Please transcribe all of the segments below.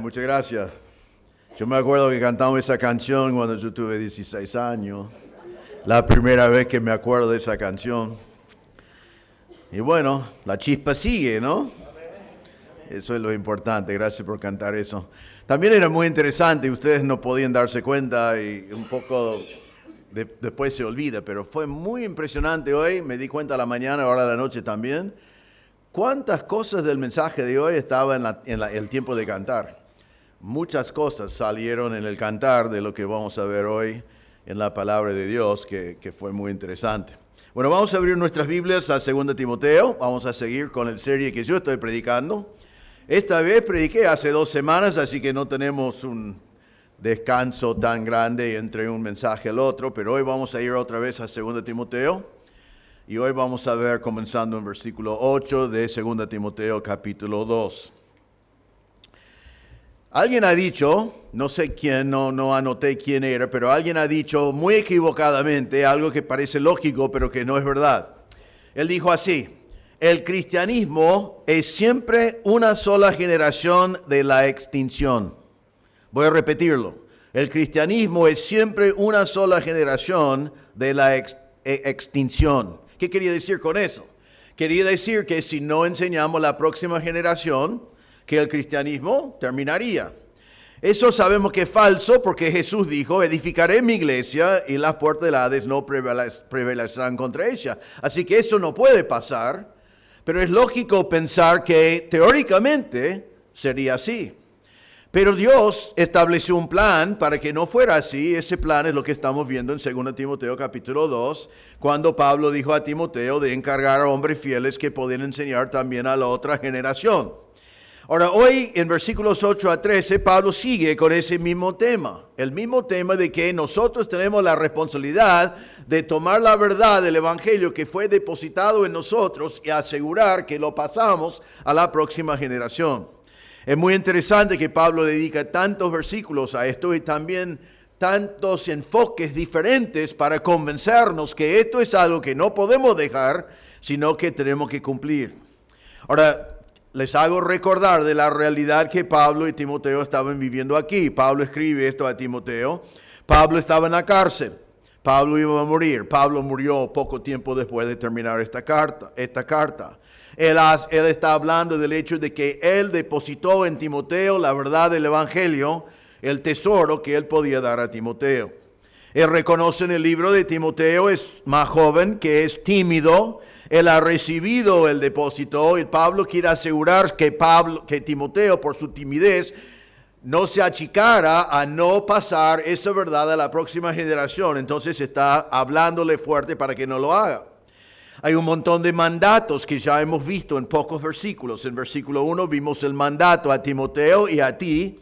Muchas gracias. Yo me acuerdo que cantamos esa canción cuando yo tuve 16 años. La primera vez que me acuerdo de esa canción. Y bueno, la chispa sigue, ¿no? Eso es lo importante. Gracias por cantar eso. También era muy interesante y ustedes no podían darse cuenta y un poco después se olvida, pero fue muy impresionante hoy. Me di cuenta a la mañana, ahora a la noche también. ¿Cuántas cosas del mensaje de hoy estaban en el tiempo de cantar? Muchas cosas salieron en el cantar de lo que vamos a ver hoy en la palabra de Dios, que fue muy interesante. Bueno, vamos a abrir nuestras Biblias a 2 Timoteo. Vamos a seguir con la serie que yo estoy predicando. Esta vez prediqué hace 2 semanas, así que no tenemos un descanso tan grande entre un mensaje al otro, pero hoy vamos a ir otra vez a 2 Timoteo. Y hoy vamos a ver, comenzando en versículo 8 de 2 Timoteo capítulo 2. Alguien ha dicho, no sé quién, no anoté quién era, pero alguien ha dicho muy equivocadamente algo que parece lógico, pero que no es verdad. Él dijo así: el cristianismo es siempre una sola generación de la extinción. Voy a repetirlo. El cristianismo es siempre una sola generación de la extinción. ¿Qué quería decir con eso? Quería decir que si no enseñamos a la próxima generación, que el cristianismo terminaría. Eso sabemos que es falso porque Jesús dijo: edificaré mi iglesia y las puertas del Hades no prevalecerán contra ella. Así que eso no puede pasar, pero es lógico pensar que teóricamente sería así. Pero Dios estableció un plan para que no fuera así. Ese plan es lo que estamos viendo en 2 Timoteo capítulo 2, cuando Pablo dijo a Timoteo de encargar a hombres fieles que podían enseñar también a la otra generación. Ahora, hoy en versículos 8 a 13, Pablo sigue con ese mismo tema. El mismo tema de que nosotros tenemos la responsabilidad de tomar la verdad del Evangelio que fue depositado en nosotros y asegurar que lo pasamos a la próxima generación. Es muy interesante que Pablo dedica tantos versículos a esto y también tantos enfoques diferentes para convencernos que esto es algo que no podemos dejar, sino que tenemos que cumplir. Ahora, les hago recordar de la realidad que Pablo y Timoteo estaban viviendo aquí. Pablo escribe esto a Timoteo. Pablo estaba en la cárcel. Pablo iba a morir. Pablo murió poco tiempo después de terminar esta carta. Él está hablando del hecho de que él depositó en Timoteo la verdad del Evangelio, el tesoro que él podía dar a Timoteo. Él reconoce en el libro de Timoteo, es más joven, que es tímido. Él ha recibido el depósito y Pablo quiere asegurar que Timoteo, por su timidez, no se achicara a no pasar esa verdad a la próxima generación. Entonces está hablándole fuerte para que no lo haga. Hay un montón de mandatos que ya hemos visto en pocos versículos. En versículo 1 vimos el mandato a Timoteo y a ti,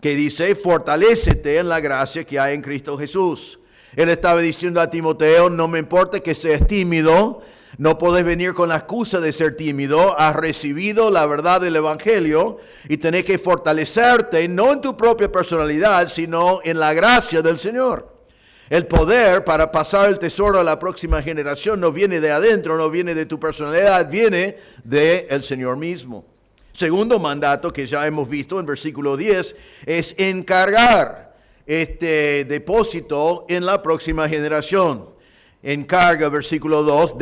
que dice: fortalécete en la gracia que hay en Cristo Jesús. Él estaba diciendo a Timoteo: no me importa que seas tímido, no podés venir con la excusa de ser tímido. Has recibido la verdad del Evangelio y tenés que fortalecerte, no en tu propia personalidad, sino en la gracia del Señor. El poder para pasar el tesoro a la próxima generación no viene de adentro, no viene de tu personalidad, viene del Señor mismo. Segundo mandato que ya hemos visto en versículo 10 es encargar este depósito en la próxima generación. Encarga, versículo 2,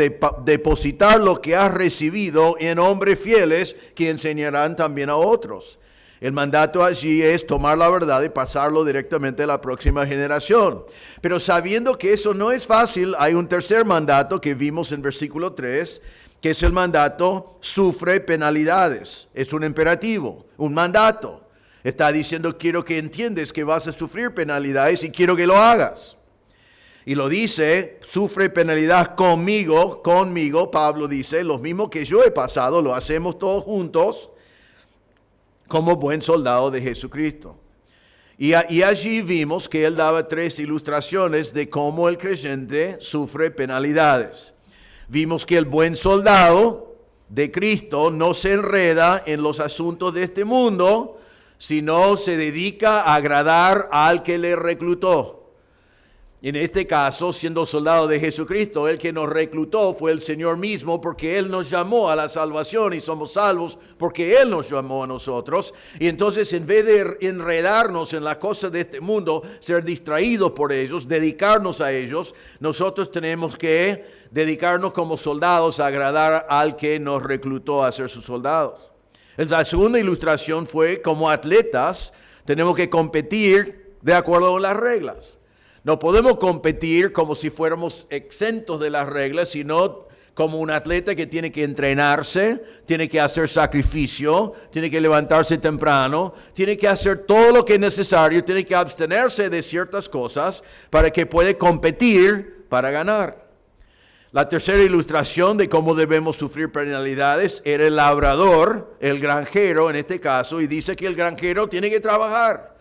depositar lo que has recibido en hombres fieles que enseñarán también a otros. El mandato allí es tomar la verdad y pasarlo directamente a la próxima generación. Pero sabiendo que eso no es fácil, hay un tercer mandato que vimos en versículo 3, que es el mandato: sufre penalidades. Es un imperativo, un mandato. Está diciendo: quiero que entiendes que vas a sufrir penalidades y quiero que lo hagas. Y lo dice: sufre penalidad conmigo. Pablo dice: lo mismo que yo he pasado, lo hacemos todos juntos como buen soldado de Jesucristo. Y allí vimos que él daba 3 ilustraciones de cómo el creyente sufre penalidades. Vimos que el buen soldado de Cristo no se enreda en los asuntos de este mundo, sino se dedica a agradar al que le reclutó. En este caso, siendo soldado de Jesucristo, el que nos reclutó fue el Señor mismo, porque Él nos llamó a la salvación y somos salvos porque Él nos llamó a nosotros. Y entonces, en vez de enredarnos en las cosas de este mundo, ser distraídos por ellos, dedicarnos a ellos, nosotros tenemos que dedicarnos como soldados a agradar al que nos reclutó a ser sus soldados. La segunda ilustración fue, como atletas, tenemos que competir de acuerdo con las reglas. No podemos competir como si fuéramos exentos de las reglas, sino como un atleta que tiene que entrenarse, tiene que hacer sacrificio, tiene que levantarse temprano, tiene que hacer todo lo que es necesario, tiene que abstenerse de ciertas cosas para que pueda competir para ganar. La tercera ilustración de cómo debemos sufrir penalidades era el labrador, el granjero en este caso, y dice que el granjero tiene que trabajar.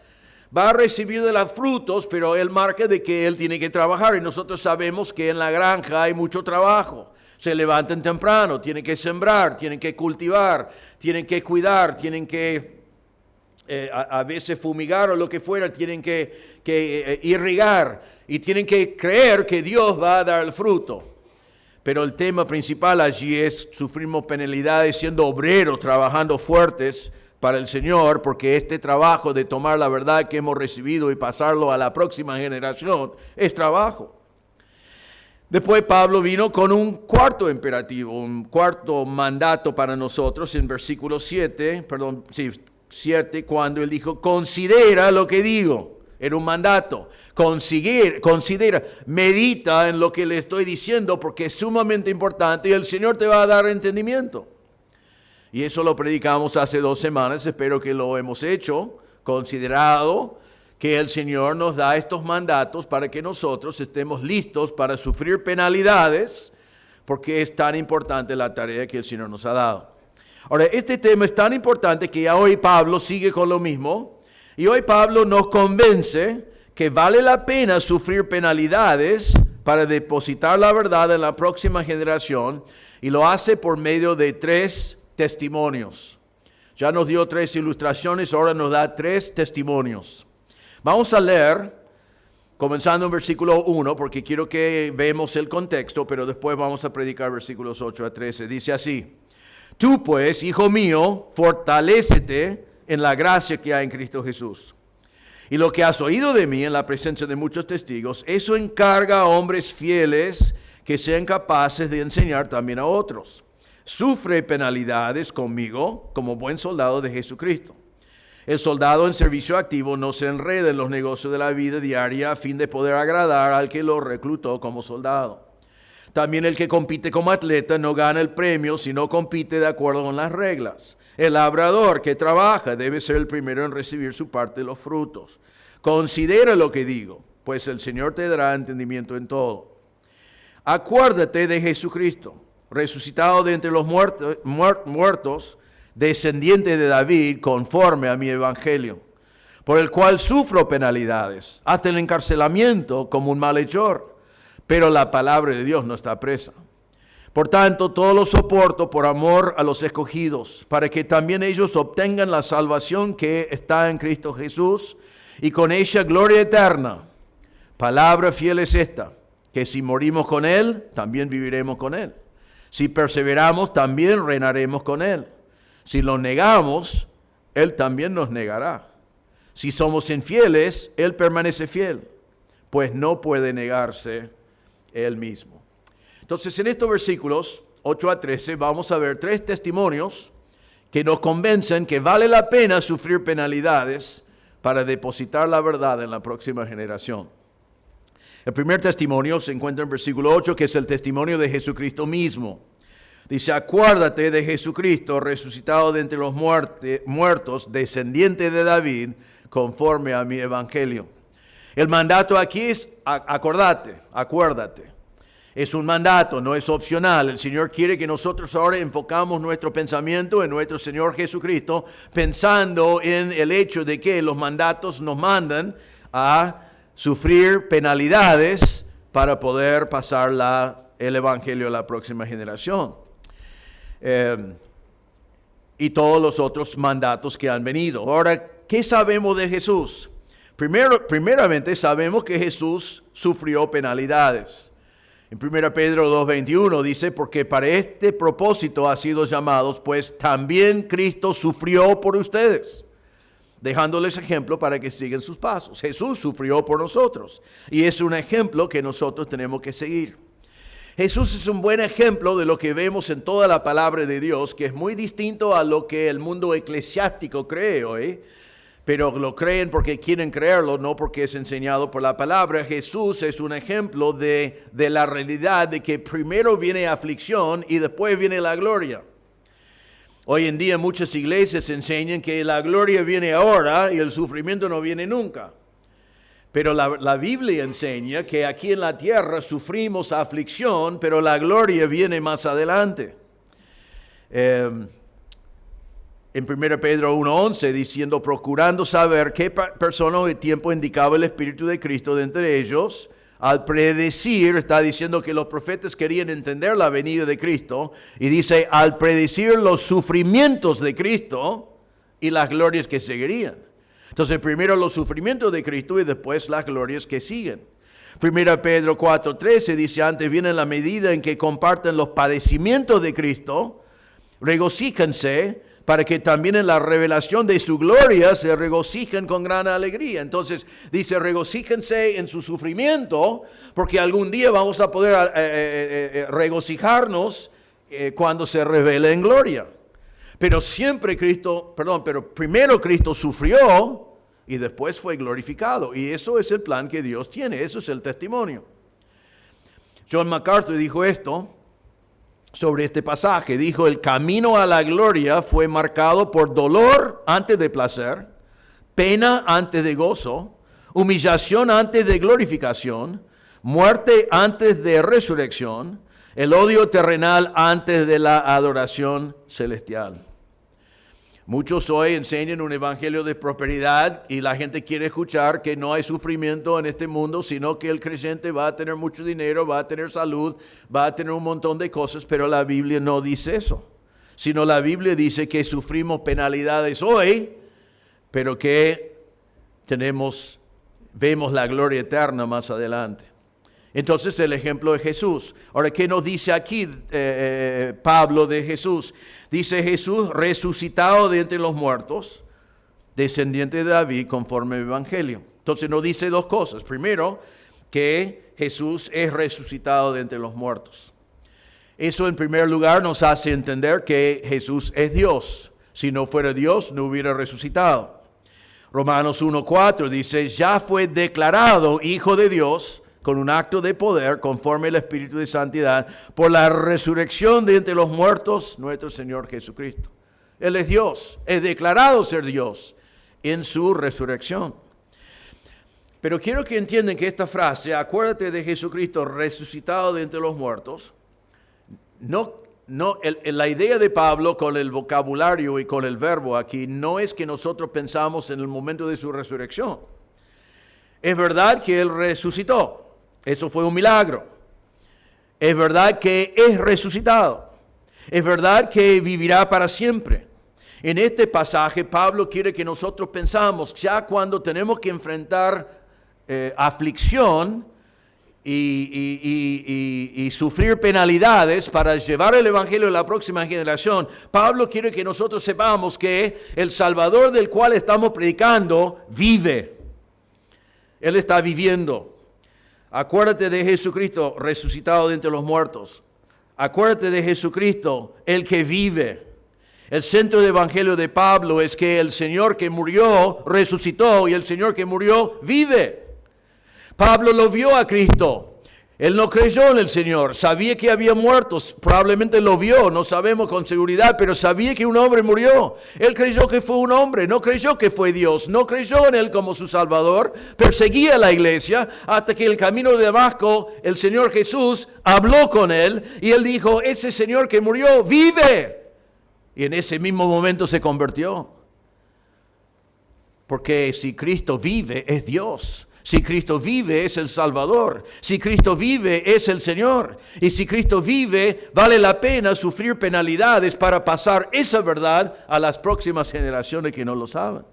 Va a recibir de los frutos, pero él marca de que él tiene que trabajar. Y nosotros sabemos que en la granja hay mucho trabajo. Se levantan temprano, tienen que sembrar, tienen que cultivar, tienen que cuidar, tienen que a veces fumigar o lo que fuera, tienen que irrigar y tienen que creer que Dios va a dar el fruto. Pero el tema principal allí es sufrimos penalidades siendo obreros, trabajando fuertes para el Señor, porque este trabajo de tomar la verdad que hemos recibido y pasarlo a la próxima generación es trabajo. Después Pablo vino con un cuarto imperativo, un cuarto mandato para nosotros en versículo 7, cuando él dijo, considera lo que digo. Era un mandato. Considera, medita en lo que le estoy diciendo porque es sumamente importante y el Señor te va a dar entendimiento. Y eso lo predicamos hace 2 semanas, espero que lo hemos hecho, considerado que el Señor nos da estos mandatos para que nosotros estemos listos para sufrir penalidades, porque es tan importante la tarea que el Señor nos ha dado. Ahora, este tema es tan importante que ya hoy Pablo sigue con lo mismo, y hoy Pablo nos convence que vale la pena sufrir penalidades para depositar la verdad en la próxima generación, y lo hace por medio de 3 testimonios. Ya nos dio 3 ilustraciones, ahora nos da 3 testimonios. Vamos a leer, comenzando en versículo 1, porque quiero que veamos el contexto, pero después vamos a predicar versículos 8 a 13. Dice así, tú pues, hijo mío, fortalécete en la gracia que hay en Cristo Jesús. Y lo que has oído de mí en la presencia de muchos testigos, eso encarga a hombres fieles que sean capaces de enseñar también a otros. Sufre penalidades conmigo como buen soldado de Jesucristo. El soldado en servicio activo no se enreda en los negocios de la vida diaria a fin de poder agradar al que lo reclutó como soldado. También el que compite como atleta no gana el premio, sino compite de acuerdo con las reglas. El labrador que trabaja debe ser el primero en recibir su parte de los frutos. Considera lo que digo, pues el Señor te dará entendimiento en todo. Acuérdate de Jesucristo, resucitado de entre los muertos, descendiente de David, conforme a mi evangelio, por el cual sufro penalidades, hasta el encarcelamiento como un malhechor, pero la palabra de Dios no está presa. Por tanto, todo lo soporto por amor a los escogidos, para que también ellos obtengan la salvación que está en Cristo Jesús, y con ella gloria eterna. Palabra fiel es esta, que si morimos con Él, también viviremos con Él. Si perseveramos, también reinaremos con Él. Si lo negamos, Él también nos negará. Si somos infieles, Él permanece fiel, pues no puede negarse Él mismo. Entonces, en estos versículos 8 a 13, vamos a ver 3 testimonios que nos convencen que vale la pena sufrir penalidades para depositar la verdad en la próxima generación. El primer testimonio se encuentra en versículo 8, que es el testimonio de Jesucristo mismo. Dice, acuérdate de Jesucristo, resucitado de entre los muertos, descendiente de David, conforme a mi evangelio. El mandato aquí es, acuérdate. Es un mandato, no es opcional. El Señor quiere que nosotros ahora enfocamos nuestro pensamiento en nuestro Señor Jesucristo, pensando en el hecho de que los mandatos nos mandan a sufrir penalidades para poder pasar el evangelio a la próxima generación. Y todos los otros mandatos que han venido. Ahora, ¿qué sabemos de Jesús? Primeramente sabemos que Jesús sufrió penalidades. En 1 Pedro 2:21 dice, porque para este propósito ha sido llamados, pues también Cristo sufrió por ustedes, dejándoles ejemplo para que sigan sus pasos. Jesús sufrió por nosotros y es un ejemplo que nosotros tenemos que seguir. Jesús es un buen ejemplo de lo que vemos en toda la palabra de Dios, que es muy distinto a lo que el mundo eclesiástico cree hoy, pero lo creen porque quieren creerlo, no porque es enseñado por la palabra. Jesús es un ejemplo de la realidad de que primero viene aflicción y después viene la gloria. Hoy en día muchas iglesias enseñan que la gloria viene ahora y el sufrimiento no viene nunca. Pero la Biblia enseña que aquí en la tierra sufrimos aflicción, pero la gloria viene más adelante. En 1 Pedro 1:11, diciendo, procurando saber qué persona o tiempo indicaba el Espíritu de Cristo de entre ellos, al predecir, está diciendo que los profetas querían entender la venida de Cristo, y dice, al predecir los sufrimientos de Cristo y las glorias que seguirían. Entonces, primero los sufrimientos de Cristo y después las glorias que siguen. 1 Pedro 4:13 dice, antes bien en la medida en que comparten los padecimientos de Cristo, regocíjense, para que también en la revelación de su gloria se regocijen con gran alegría. Entonces dice, regocíjense en su sufrimiento, porque algún día vamos a poder regocijarnos cuando se revele en gloria. Pero primero Cristo sufrió y después fue glorificado. Y eso es el plan que Dios tiene, eso es el testimonio. John MacArthur dijo esto sobre este pasaje, dijo, el camino a la gloria fue marcado por dolor antes de placer, pena antes de gozo, humillación antes de glorificación, muerte antes de resurrección, el odio terrenal antes de la adoración celestial. Muchos hoy enseñan un evangelio de prosperidad y la gente quiere escuchar que no hay sufrimiento en este mundo, sino que el creyente va a tener mucho dinero, va a tener salud, va a tener un montón de cosas, pero la Biblia no dice eso. Sino la Biblia dice que sufrimos penalidades hoy, pero que vemos la gloria eterna más adelante. Entonces el ejemplo de Jesús. Ahora, ¿qué nos dice aquí Pablo de Jesús? Dice Jesús resucitado de entre los muertos, descendiente de David conforme al Evangelio. Entonces nos dice dos cosas. Primero, que Jesús es resucitado de entre los muertos. Eso en primer lugar nos hace entender que Jesús es Dios. Si no fuera Dios, no hubiera resucitado. Romanos 1:4 dice, ya fue declarado Hijo de Dios con un acto de poder conforme al Espíritu de Santidad por la resurrección de entre los muertos, nuestro Señor Jesucristo. Él es Dios, es declarado ser Dios en su resurrección. Pero quiero que entiendan que esta frase, acuérdate de Jesucristo resucitado de entre los muertos, la idea de Pablo con el vocabulario y con el verbo aquí no es que nosotros pensamos en el momento de su resurrección. Es verdad que Él resucitó. Eso fue un milagro. Es verdad que es resucitado. Es verdad que vivirá para siempre. En este pasaje, Pablo quiere que nosotros pensamos, ya cuando tenemos que enfrentar aflicción y sufrir penalidades para llevar el Evangelio a la próxima generación, Pablo quiere que nosotros sepamos que el Salvador del cual estamos predicando vive. Él está viviendo. Acuérdate de Jesucristo resucitado de entre los muertos. Acuérdate de Jesucristo, el que vive. El centro del Evangelio de Pablo es que el Señor que murió resucitó y el Señor que murió vive. Pablo lo vio a Cristo. Él no creyó en el Señor, sabía que había muertos, probablemente lo vio, no sabemos con seguridad, pero sabía que un hombre murió. Él creyó que fue un hombre, no creyó que fue Dios, no creyó en Él como su Salvador, perseguía a la iglesia hasta que el camino de Damasco, el Señor Jesús habló con él y él dijo, ese Señor que murió vive. Y en ese mismo momento se convirtió. Porque si Cristo vive, es Dios. Si Cristo vive, es el Salvador. Si Cristo vive, es el Señor. Y si Cristo vive, vale la pena sufrir penalidades para pasar esa verdad a las próximas generaciones que no lo saben.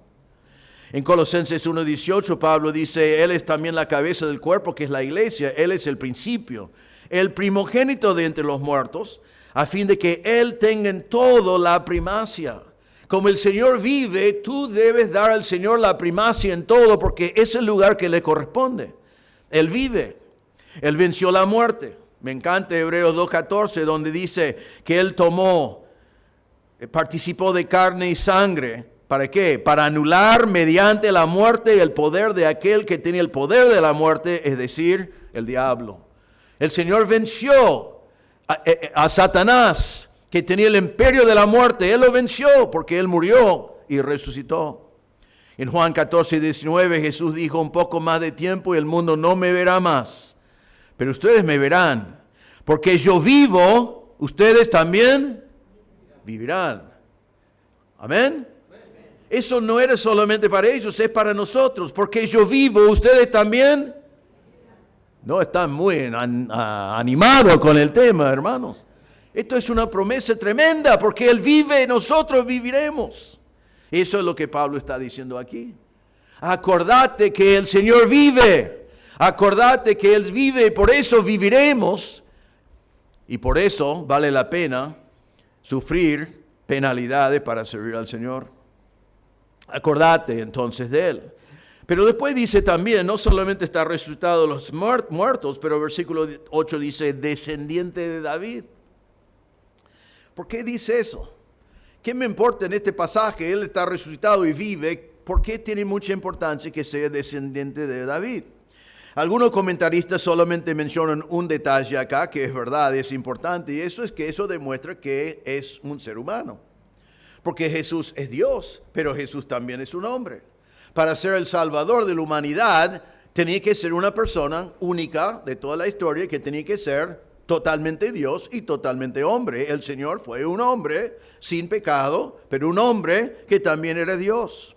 En Colosenses 1:18 Pablo dice, Él es también la cabeza del cuerpo, que es la iglesia. Él es el principio, el primogénito de entre los muertos, a fin de que Él tenga en todo la primacia. Como el Señor vive, tú debes dar al Señor la primacia en todo, porque es el lugar que le corresponde. Él vive. Él venció la muerte. Me encanta Hebreos 2:14, donde dice que Él participó de carne y sangre. ¿Para qué? Para anular mediante la muerte el poder de aquel que tiene el poder de la muerte, es decir, el diablo. El Señor venció a Satanás, que tenía el imperio de la muerte. Él lo venció porque Él murió y resucitó. En Juan 14:19 Jesús dijo, un poco más de tiempo y el mundo no me verá más, pero ustedes me verán, porque yo vivo, ustedes también vivirán. Amén. Eso no era solamente para ellos, es para nosotros. Porque yo vivo, ustedes también. No están muy animados con el tema, hermanos. Esto es una promesa tremenda, porque Él vive, nosotros viviremos. Eso es lo que Pablo está diciendo aquí. Acordate que el Señor vive. Acordate que Él vive y por eso viviremos. Y por eso vale la pena sufrir penalidades para servir al Señor. Acordate entonces de Él. Pero después dice también, no solamente está resucitado de los muertos, pero versículo 8 dice, descendiente de David. ¿Por qué dice eso? ¿Qué me importa en este pasaje? Él está resucitado y vive. ¿Por qué tiene mucha importancia que sea descendiente de David? Algunos comentaristas solamente mencionan un detalle acá, que es verdad, es importante, y eso es que eso demuestra que es un ser humano. Porque Jesús es Dios, pero Jesús también es un hombre. Para ser el Salvador de la humanidad, tenía que ser una persona única de toda la historia, que tenía que ser totalmente Dios y totalmente hombre. El Señor fue un hombre sin pecado, pero un hombre que también era Dios.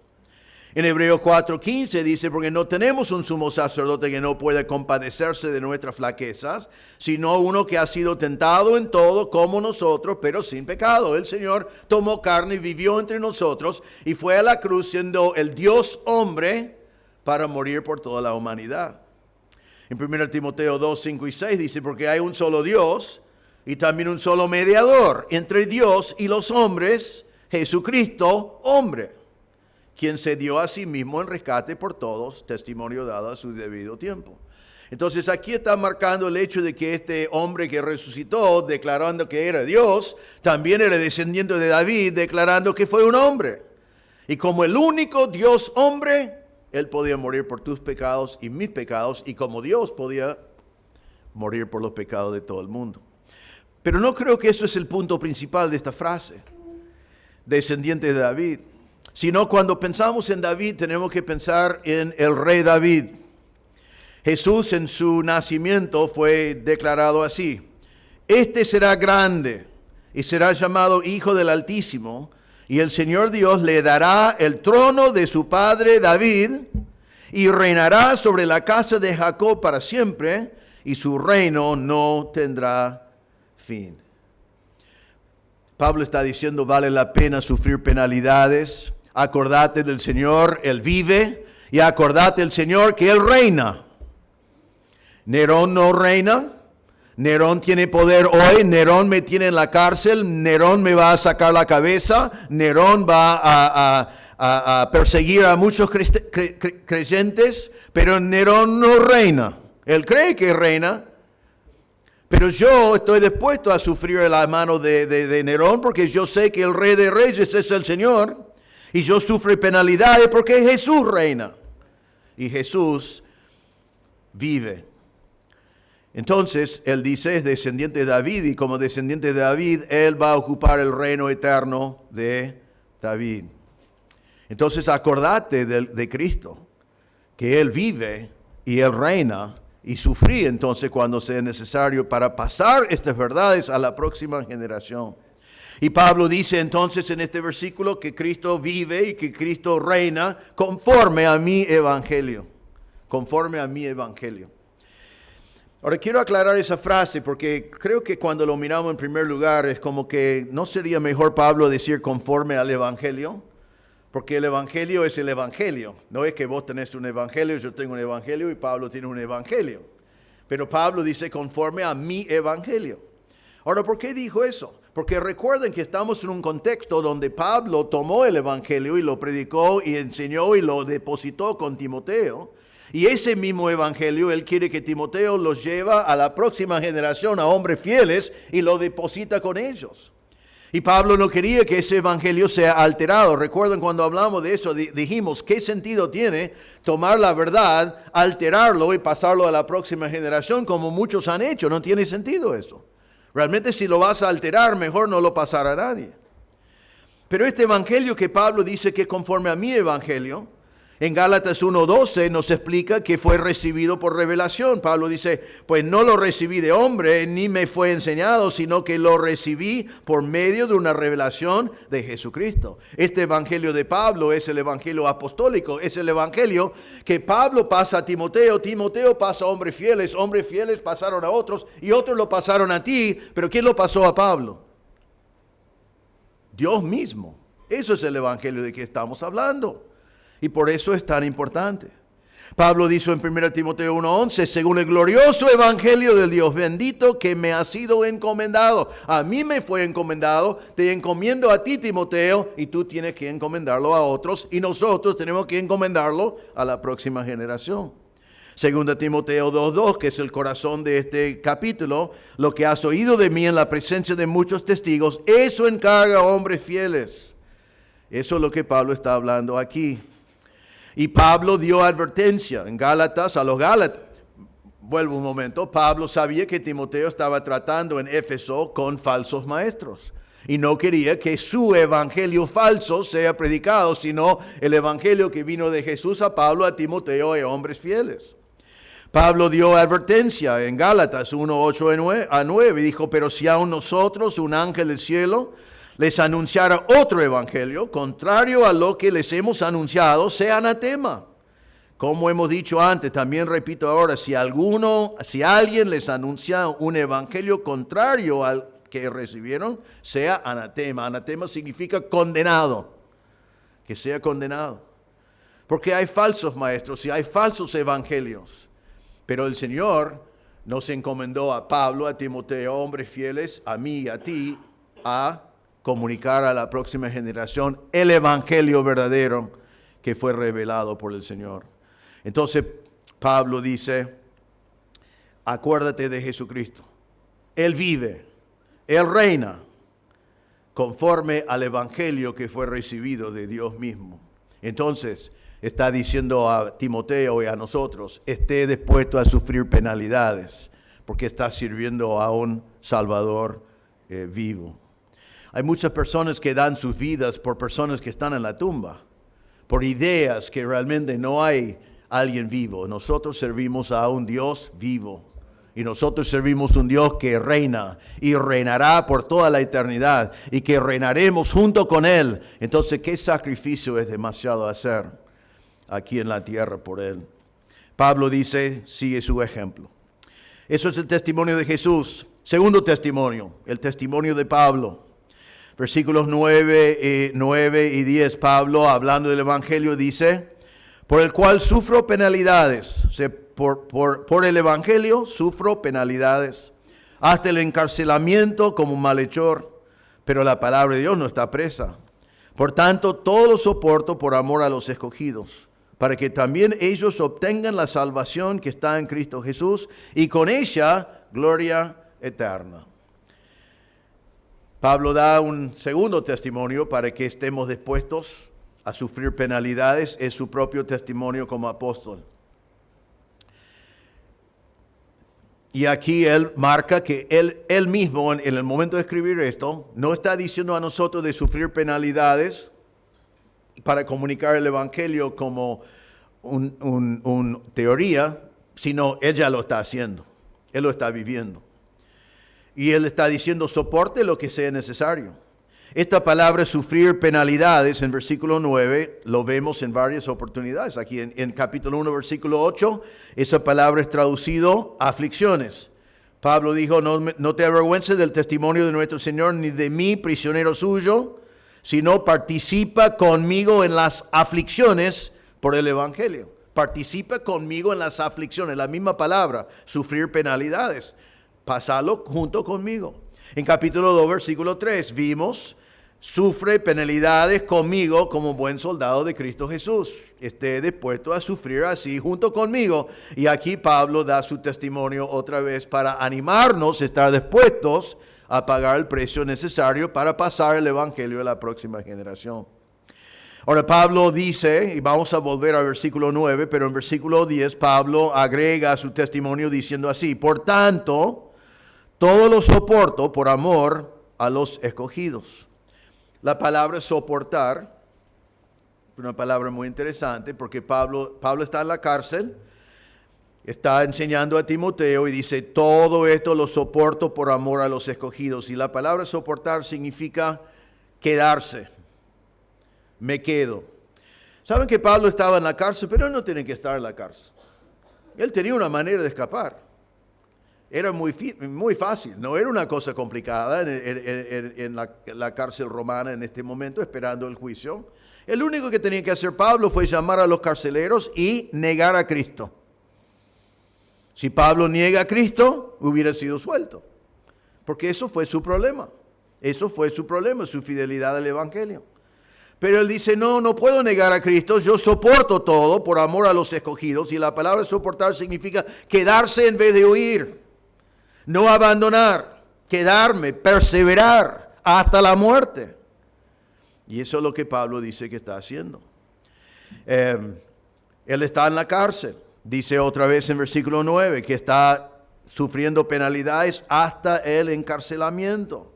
En Hebreos 4:15 dice, porque no tenemos un sumo sacerdote que no pueda compadecerse de nuestras flaquezas, sino uno que ha sido tentado en todo como nosotros, pero sin pecado. El Señor tomó carne y vivió entre nosotros y fue a la cruz siendo el Dios hombre para morir por toda la humanidad. En 1 Timoteo 2:5-6 dice, porque hay un solo Dios y también un solo mediador entre Dios y los hombres, Jesucristo, hombre, quien se dio a sí mismo en rescate por todos, testimonio dado a su debido tiempo. Entonces aquí está marcando el hecho de que este hombre que resucitó, declarando que era Dios, también era descendiente de David, declarando que fue un hombre. Y como el único Dios hombre, Él podía morir por tus pecados y mis pecados, y como Dios podía morir por los pecados de todo el mundo. Pero no creo que eso es el punto principal de esta frase, descendiente de David. Sino cuando pensamos en David, tenemos que pensar en el rey David. Jesús en su nacimiento fue declarado así: este será grande y será llamado Hijo del Altísimo, y el Señor Dios le dará el trono de su padre David, y reinará sobre la casa de Jacob para siempre, y su reino no tendrá fin. Pablo está diciendo, vale la pena sufrir penalidades. Acordate del Señor, Él vive, y acordate del Señor que Él reina. Nerón no reina, Nerón tiene poder hoy, Nerón me tiene en la cárcel, Nerón me va a sacar la cabeza, Nerón va a perseguir a muchos creyentes, pero Nerón no reina. Él cree que reina, pero yo estoy dispuesto a sufrir la mano de Nerón, porque yo sé que el Rey de Reyes es el Señor. Y yo sufro penalidades porque Jesús reina. Y Jesús vive. Entonces, Él dice, es descendiente de David. Y como descendiente de David, Él va a ocupar el reino eterno de David. Entonces, acordate de Cristo. Que Él vive y Él reina. Y sufrí entonces cuando sea necesario para pasar estas verdades a la próxima generación. Y Pablo dice entonces en este versículo que Cristo vive y que Cristo reina conforme a mi evangelio. Conforme a mi evangelio. Ahora quiero aclarar esa frase porque creo que cuando lo miramos en primer lugar es como que no sería mejor Pablo decir conforme al evangelio. Porque el evangelio es el evangelio. No es que vos tenés un evangelio, yo tengo un evangelio y Pablo tiene un evangelio. Pero Pablo dice conforme a mi evangelio. Ahora, ¿por qué dijo eso? Porque recuerden que estamos en un contexto donde Pablo tomó el evangelio y lo predicó y enseñó y lo depositó con Timoteo. Y ese mismo evangelio, él quiere que Timoteo lo lleva a la próxima generación, a hombres fieles, y lo deposita con ellos. Y Pablo no quería que ese evangelio sea alterado. Recuerden cuando hablamos de eso, dijimos, ¿qué sentido tiene tomar la verdad, alterarlo y pasarlo a la próxima generación como muchos han hecho? No tiene sentido eso. Realmente si lo vas a alterar, mejor no lo pasar a nadie. Pero este evangelio que Pablo dice que conforme a mi evangelio, en Gálatas 1:12 nos explica que fue recibido por revelación. Pablo dice, pues no lo recibí de hombre, ni me fue enseñado, sino que lo recibí por medio de una revelación de Jesucristo. Este evangelio de Pablo es el evangelio apostólico, es el evangelio que Pablo pasa a Timoteo, Timoteo pasa a hombres fieles pasaron a otros y otros lo pasaron a ti, pero ¿quién lo pasó a Pablo? Dios mismo. Eso es el evangelio de que estamos hablando. Y por eso es tan importante. Pablo dijo en 1 Timoteo 1:11, según el glorioso evangelio del Dios bendito que me ha sido encomendado. A mí me fue encomendado, te encomiendo a ti, Timoteo, y tú tienes que encomendarlo a otros, y nosotros tenemos que encomendarlo a la próxima generación. 2 Timoteo 2:2, que es el corazón de este capítulo, lo que has oído de mí en la presencia de muchos testigos, eso encarga a hombres fieles. Eso es lo que Pablo está hablando aquí. Y Pablo dio advertencia en Gálatas, a los Gálatas. Vuelvo un momento. Pablo sabía que Timoteo estaba tratando en Éfeso con falsos maestros. Y no quería que su evangelio falso sea predicado, sino el evangelio que vino de Jesús a Pablo, a Timoteo y a hombres fieles. Pablo dio advertencia en Gálatas 1:8-9 y dijo, pero si aún nosotros, un ángel del cielo, les anunciara otro evangelio, contrario a lo que les hemos anunciado, sea anatema. Como hemos dicho antes, también repito ahora, si alguien les anuncia un evangelio contrario al que recibieron, sea anatema. Anatema significa condenado, que sea condenado. Porque hay falsos maestros y hay falsos evangelios. Pero el Señor nos encomendó a Pablo, a Timoteo, hombres fieles, a mí y a ti, a comunicar a la próxima generación el evangelio verdadero que fue revelado por el Señor. Entonces Pablo dice, acuérdate de Jesucristo. Él vive, Él reina conforme al evangelio que fue recibido de Dios mismo. Entonces está diciendo a Timoteo y a nosotros, esté dispuesto a sufrir penalidades porque está sirviendo a un Salvador vivo. Hay muchas personas que dan sus vidas por personas que están en la tumba, por ideas que realmente no hay alguien vivo. Nosotros servimos a un Dios vivo y nosotros servimos un Dios que reina y reinará por toda la eternidad y que reinaremos junto con Él. Entonces, ¿qué sacrificio es demasiado hacer aquí en la tierra por Él? Pablo dice, sigue su ejemplo. Eso es el testimonio de Jesús. Segundo testimonio, el testimonio de Pablo. Versículos 9 y 10, Pablo, hablando del Evangelio, dice, por el cual sufro penalidades. O sea, por el Evangelio sufro penalidades, hasta el encarcelamiento como un malhechor, pero la palabra de Dios no está presa. Por tanto, todo lo soporto por amor a los escogidos, para que también ellos obtengan la salvación que está en Cristo Jesús, y con ella gloria eterna. Pablo da un segundo testimonio para que estemos dispuestos a sufrir penalidades. Es su propio testimonio como apóstol. Y aquí él marca que él mismo, en el momento de escribir esto, no está diciendo a nosotros de sufrir penalidades para comunicar el evangelio como una teoría, sino él ya lo está haciendo. Él lo está viviendo. Y él está diciendo, soporte lo que sea necesario. Esta palabra sufrir penalidades en versículo 9 lo vemos en varias oportunidades. Aquí en capítulo 1, versículo 8, esa palabra es traducido aflicciones. Pablo dijo, no te avergüences del testimonio de nuestro Señor, ni de mí, prisionero suyo, sino participa conmigo en las aflicciones por el Evangelio. Participa conmigo en las aflicciones, la misma palabra, sufrir penalidades. Pasalo junto conmigo. En capítulo 2, versículo 3, vimos, sufre penalidades conmigo como buen soldado de Cristo Jesús. Esté dispuesto a sufrir así junto conmigo. Y aquí Pablo da su testimonio otra vez para animarnos a estar dispuestos a pagar el precio necesario para pasar el Evangelio a la próxima generación. Ahora Pablo dice, y vamos a volver al versículo 9, pero en versículo 10 Pablo agrega su testimonio diciendo así: por tanto, todo lo soporto por amor a los escogidos. La palabra soportar es una palabra muy interesante porque Pablo está en la cárcel, está enseñando a Timoteo y dice, todo esto lo soporto por amor a los escogidos. Y la palabra soportar significa quedarse. Me quedo. Saben que Pablo estaba en la cárcel, pero él no tiene que estar en la cárcel. Él tenía una manera de escapar. Era muy fácil, no era una cosa complicada en la cárcel romana en este momento, esperando el juicio. El único que tenía que hacer Pablo fue llamar a los carceleros y negar a Cristo. Si Pablo niega a Cristo, hubiera sido suelto. Porque eso fue su problema. Eso fue su problema, su fidelidad al Evangelio. Pero él dice, no puedo negar a Cristo, yo soporto todo por amor a los escogidos. Y la palabra soportar significa quedarse en vez de huir. No abandonar, quedarme, perseverar hasta la muerte. Y eso es lo que Pablo dice que está haciendo. Él está en la cárcel. Dice otra vez en versículo 9 que está sufriendo penalidades hasta el encarcelamiento.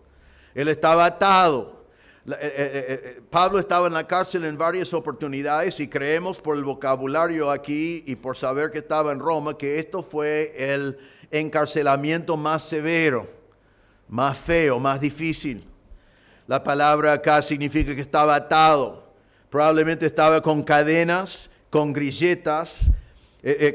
Él estaba atado. Pablo estaba en la cárcel en varias oportunidades y creemos por el vocabulario aquí y por saber que estaba en Roma que esto fue el encarcelamiento más severo, más feo, más difícil. La palabra acá significa que estaba atado. Probablemente estaba con cadenas, con grilletas.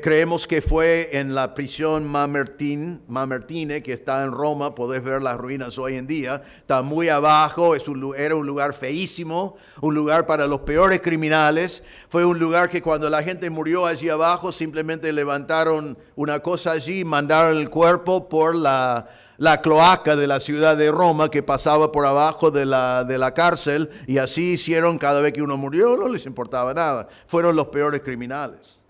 Creemos que fue en la prisión Mamertine, que está en Roma. Podés ver las ruinas hoy en día. Está muy abajo, era un lugar feísimo, un lugar para los peores criminales. Fue un lugar que cuando la gente murió allí abajo, simplemente levantaron una cosa allí y mandaron el cuerpo por la cloaca de la ciudad de Roma que pasaba por abajo de la cárcel. Y así hicieron cada vez que uno murió, no les importaba nada. Fueron los peores criminales.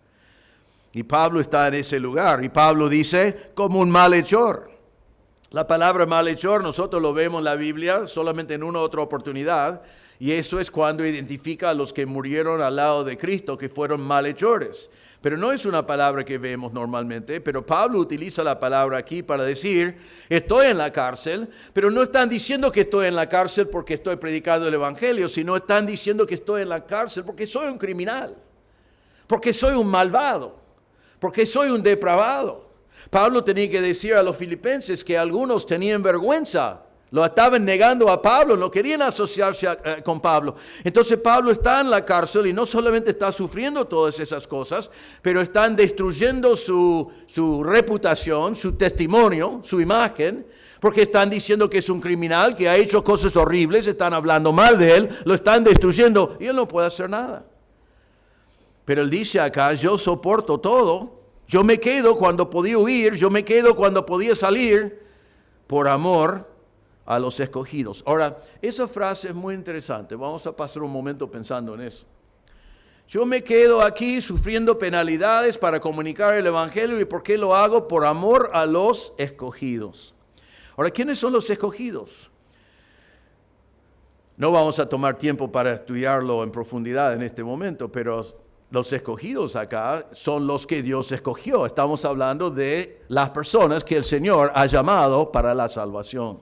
Y Pablo está en ese lugar. Y Pablo dice, como un malhechor. La palabra malhechor nosotros lo vemos en la Biblia solamente en una otra oportunidad. Y eso es cuando identifica a los que murieron al lado de Cristo, que fueron malhechores. Pero no es una palabra que vemos normalmente. Pero Pablo utiliza la palabra aquí para decir, estoy en la cárcel. Pero no están diciendo que estoy en la cárcel porque estoy predicando el Evangelio, sino están diciendo que estoy en la cárcel porque soy un criminal. Porque soy un malvado. Porque soy un depravado. Pablo tenía que decir a los filipenses que algunos tenían vergüenza. Lo estaban negando a Pablo, no querían asociarse con Pablo. Entonces Pablo está en la cárcel y no solamente está sufriendo todas esas cosas, pero están destruyendo su reputación, su testimonio, su imagen, porque están diciendo que es un criminal, que ha hecho cosas horribles, están hablando mal de él, lo están destruyendo y él no puede hacer nada. Pero él dice acá, yo soporto todo, yo me quedo cuando podía huir, yo me quedo cuando podía salir, por amor a los escogidos. Ahora, esa frase es muy interesante, vamos a pasar un momento pensando en eso. Yo me quedo aquí sufriendo penalidades para comunicar el Evangelio, ¿y por qué lo hago? Por amor a los escogidos. Ahora, ¿quiénes son los escogidos? No vamos a tomar tiempo para estudiarlo en profundidad en este momento, pero los escogidos acá son los que Dios escogió. Estamos hablando de las personas que el Señor ha llamado para la salvación.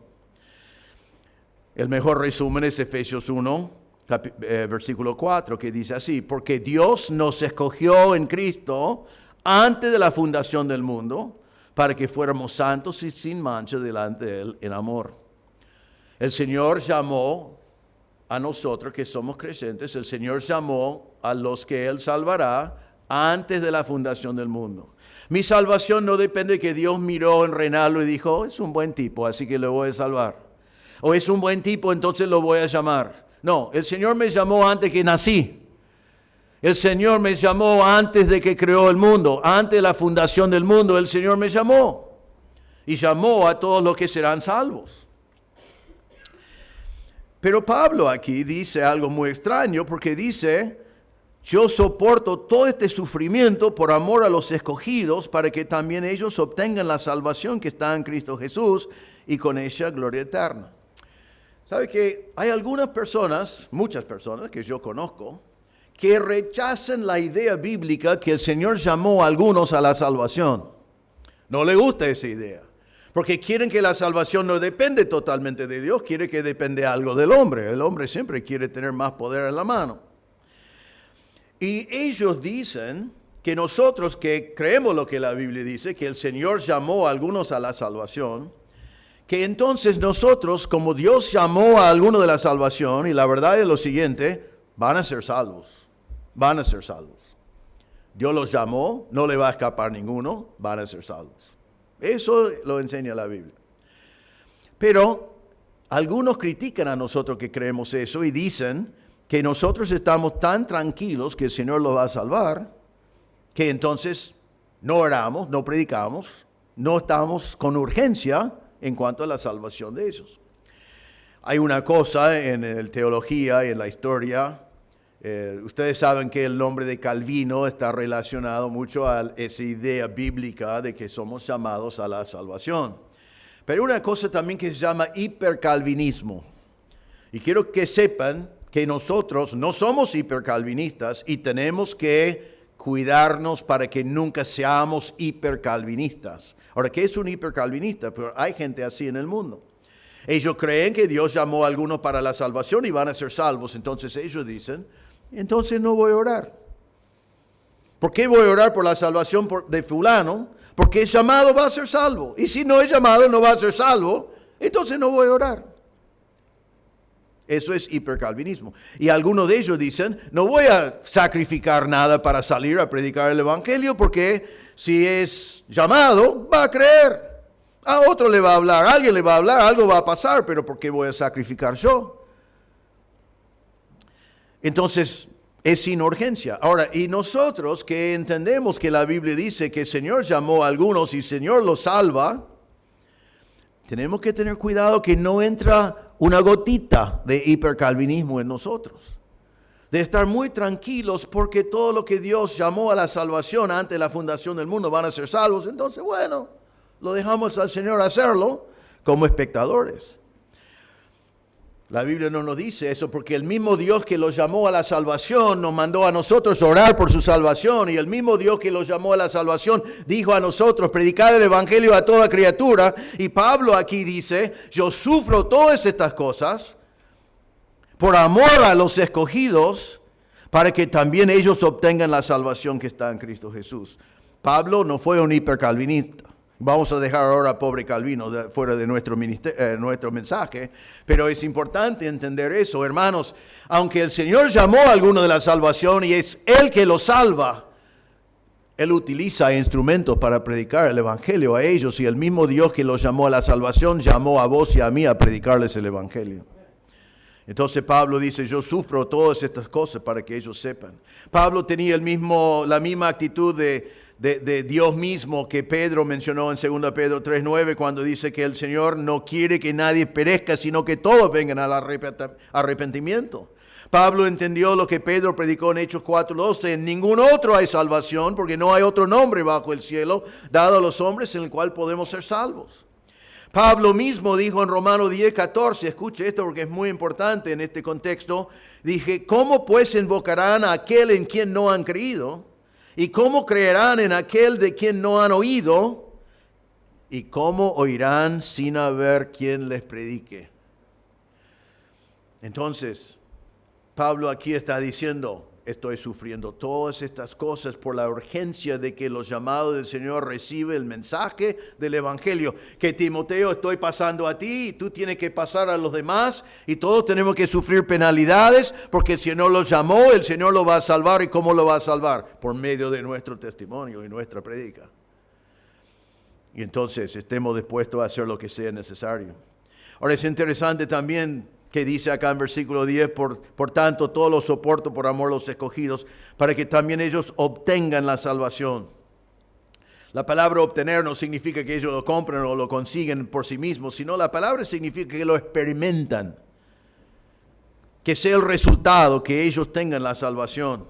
El mejor resumen es Efesios 1, versículo 4, que dice así, porque Dios nos escogió en Cristo antes de la fundación del mundo, para que fuéramos santos y sin mancha delante de Él en amor. El Señor llamó a nosotros que somos creyentes, el Señor llamó a los que Él salvará antes de la fundación del mundo. Mi salvación no depende de que Dios miró en Reinaldo y dijo, es un buen tipo, así que lo voy a salvar. O es un buen tipo, entonces lo voy a llamar. No, el Señor me llamó antes que nací. El Señor me llamó antes de que creó el mundo. Antes de la fundación del mundo, el Señor me llamó. Y llamó a todos los que serán salvos. Pero Pablo aquí dice algo muy extraño porque dice, yo soporto todo este sufrimiento por amor a los escogidos para que también ellos obtengan la salvación que está en Cristo Jesús y con ella gloria eterna. ¿Sabe que hay algunas personas, muchas personas que yo conozco, que rechazan la idea bíblica que el Señor llamó a algunos a la salvación? No les gusta esa idea. Porque quieren que la salvación no depende totalmente de Dios, quiere que depende algo del hombre. El hombre siempre quiere tener más poder en la mano. Y ellos dicen que nosotros que creemos lo que la Biblia dice, que el Señor llamó a algunos a la salvación, que entonces nosotros, como Dios llamó a algunos de la salvación, y la verdad es lo siguiente, van a ser salvos, van a ser salvos. Dios los llamó, no le va a escapar ninguno, van a ser salvos. Eso lo enseña la Biblia. Pero algunos critican a nosotros que creemos eso y dicen que nosotros estamos tan tranquilos que el Señor los va a salvar, que entonces no oramos, no predicamos, no estamos con urgencia en cuanto a la salvación de ellos. Hay una cosa en la teología y en la historia. Ustedes saben que el nombre de Calvino está relacionado mucho a esa idea bíblica de que somos llamados a la salvación. Pero hay una cosa también que se llama hipercalvinismo. Y quiero que sepan que nosotros no somos hipercalvinistas y tenemos que cuidarnos para que nunca seamos hipercalvinistas. Ahora, ¿qué es un hipercalvinista? Pero hay gente así en el mundo. Ellos creen que Dios llamó a algunos para la salvación y van a ser salvos. Entonces ellos dicen, entonces no voy a orar. ¿Por qué voy a orar por la salvación de fulano? Porque el llamado va a ser salvo. Y si no es llamado, no va a ser salvo. Entonces no voy a orar. Eso es hipercalvinismo. Y algunos de ellos dicen, no voy a sacrificar nada para salir a predicar el evangelio porque si es llamado, va a creer. A otro le va a hablar, a alguien le va a hablar, algo va a pasar, pero ¿por qué voy a sacrificar yo? Entonces, es sin urgencia. Ahora, y nosotros que entendemos que la Biblia dice que el Señor llamó a algunos y el Señor los salva, tenemos que tener cuidado que no entra una gotita de hipercalvinismo en nosotros. De estar muy tranquilos porque todo lo que Dios llamó a la salvación antes de la fundación del mundo van a ser salvos. Entonces, bueno, lo dejamos al Señor hacerlo como espectadores. La Biblia no nos dice eso porque el mismo Dios que los llamó a la salvación nos mandó a nosotros orar por su salvación, y el mismo Dios que los llamó a la salvación dijo a nosotros predicar el evangelio a toda criatura. Y Pablo aquí dice, yo sufro todas estas cosas por amor a los escogidos para que también ellos obtengan la salvación que está en Cristo Jesús. Pablo no fue un hipercalvinista. Vamos a dejar ahora a pobre Calvino fuera de nuestro mensaje, pero es importante entender eso, hermanos. Aunque el Señor llamó a alguno de la salvación y es Él que lo salva, Él utiliza instrumentos para predicar el evangelio a ellos, y el mismo Dios que los llamó a la salvación llamó a vos y a mí a predicarles el evangelio. Entonces Pablo dice, yo sufro todas estas cosas para que ellos sepan. Pablo tenía la misma actitud de Dios mismo que Pedro mencionó en 2 Pedro 3:9, cuando dice que el Señor no quiere que nadie perezca, sino que todos vengan al arrepentimiento. Pablo entendió lo que Pedro predicó en Hechos 4:12, en ningún otro hay salvación, porque no hay otro nombre bajo el cielo dado a los hombres en el cual podemos ser salvos. Pablo mismo dijo en Romanos 10:14, escuche esto porque es muy importante en este contexto, dije, ¿cómo pues invocarán a aquel en quien no han creído? ¿Y cómo creerán en aquel de quien no han oído? ¿Y cómo oirán sin haber quien les predique? Entonces, Pablo aquí está diciendo, estoy sufriendo todas estas cosas por la urgencia de que los llamados del Señor reciben el mensaje del evangelio. Que Timoteo, estoy pasando a ti y tú tienes que pasar a los demás, y todos tenemos que sufrir penalidades porque el Señor los llamó, el Señor lo va a salvar. ¿Y cómo lo va a salvar? Por medio de nuestro testimonio y nuestra predica. Y entonces estemos dispuestos a hacer lo que sea necesario. Ahora es interesante también que dice acá en versículo 10, por tanto, todo lo soporto por amor a los escogidos, para que también ellos obtengan la salvación. La palabra obtener no significa que ellos lo compren o lo consiguen por sí mismos, sino la palabra significa que lo experimentan, que sea el resultado, que ellos tengan la salvación.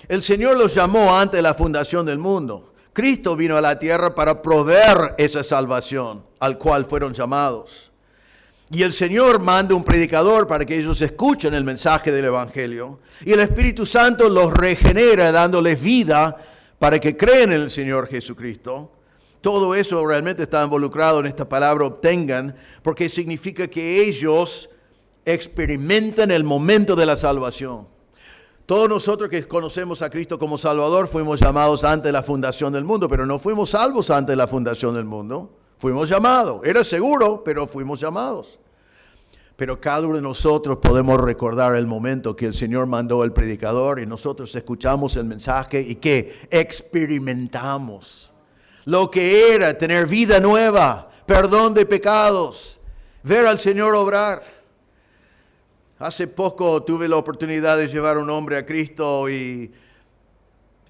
El Señor los llamó antes de la fundación del mundo. Cristo vino a la tierra para proveer esa salvación al cual fueron llamados. Y el Señor manda un predicador para que ellos escuchen el mensaje del Evangelio. Y el Espíritu Santo los regenera dándoles vida para que creen en el Señor Jesucristo. Todo eso realmente está involucrado en esta palabra obtengan, porque significa que ellos experimentan el momento de la salvación. Todos nosotros que conocemos a Cristo como Salvador fuimos llamados antes de la fundación del mundo, pero no fuimos salvos antes de la fundación del mundo. Fuimos llamados. Era seguro, pero fuimos llamados. Pero cada uno de nosotros podemos recordar el momento que el Señor mandó el predicador y nosotros escuchamos el mensaje y que experimentamos lo que era tener vida nueva, perdón de pecados, ver al Señor obrar. Hace poco tuve la oportunidad de llevar a un hombre a Cristo y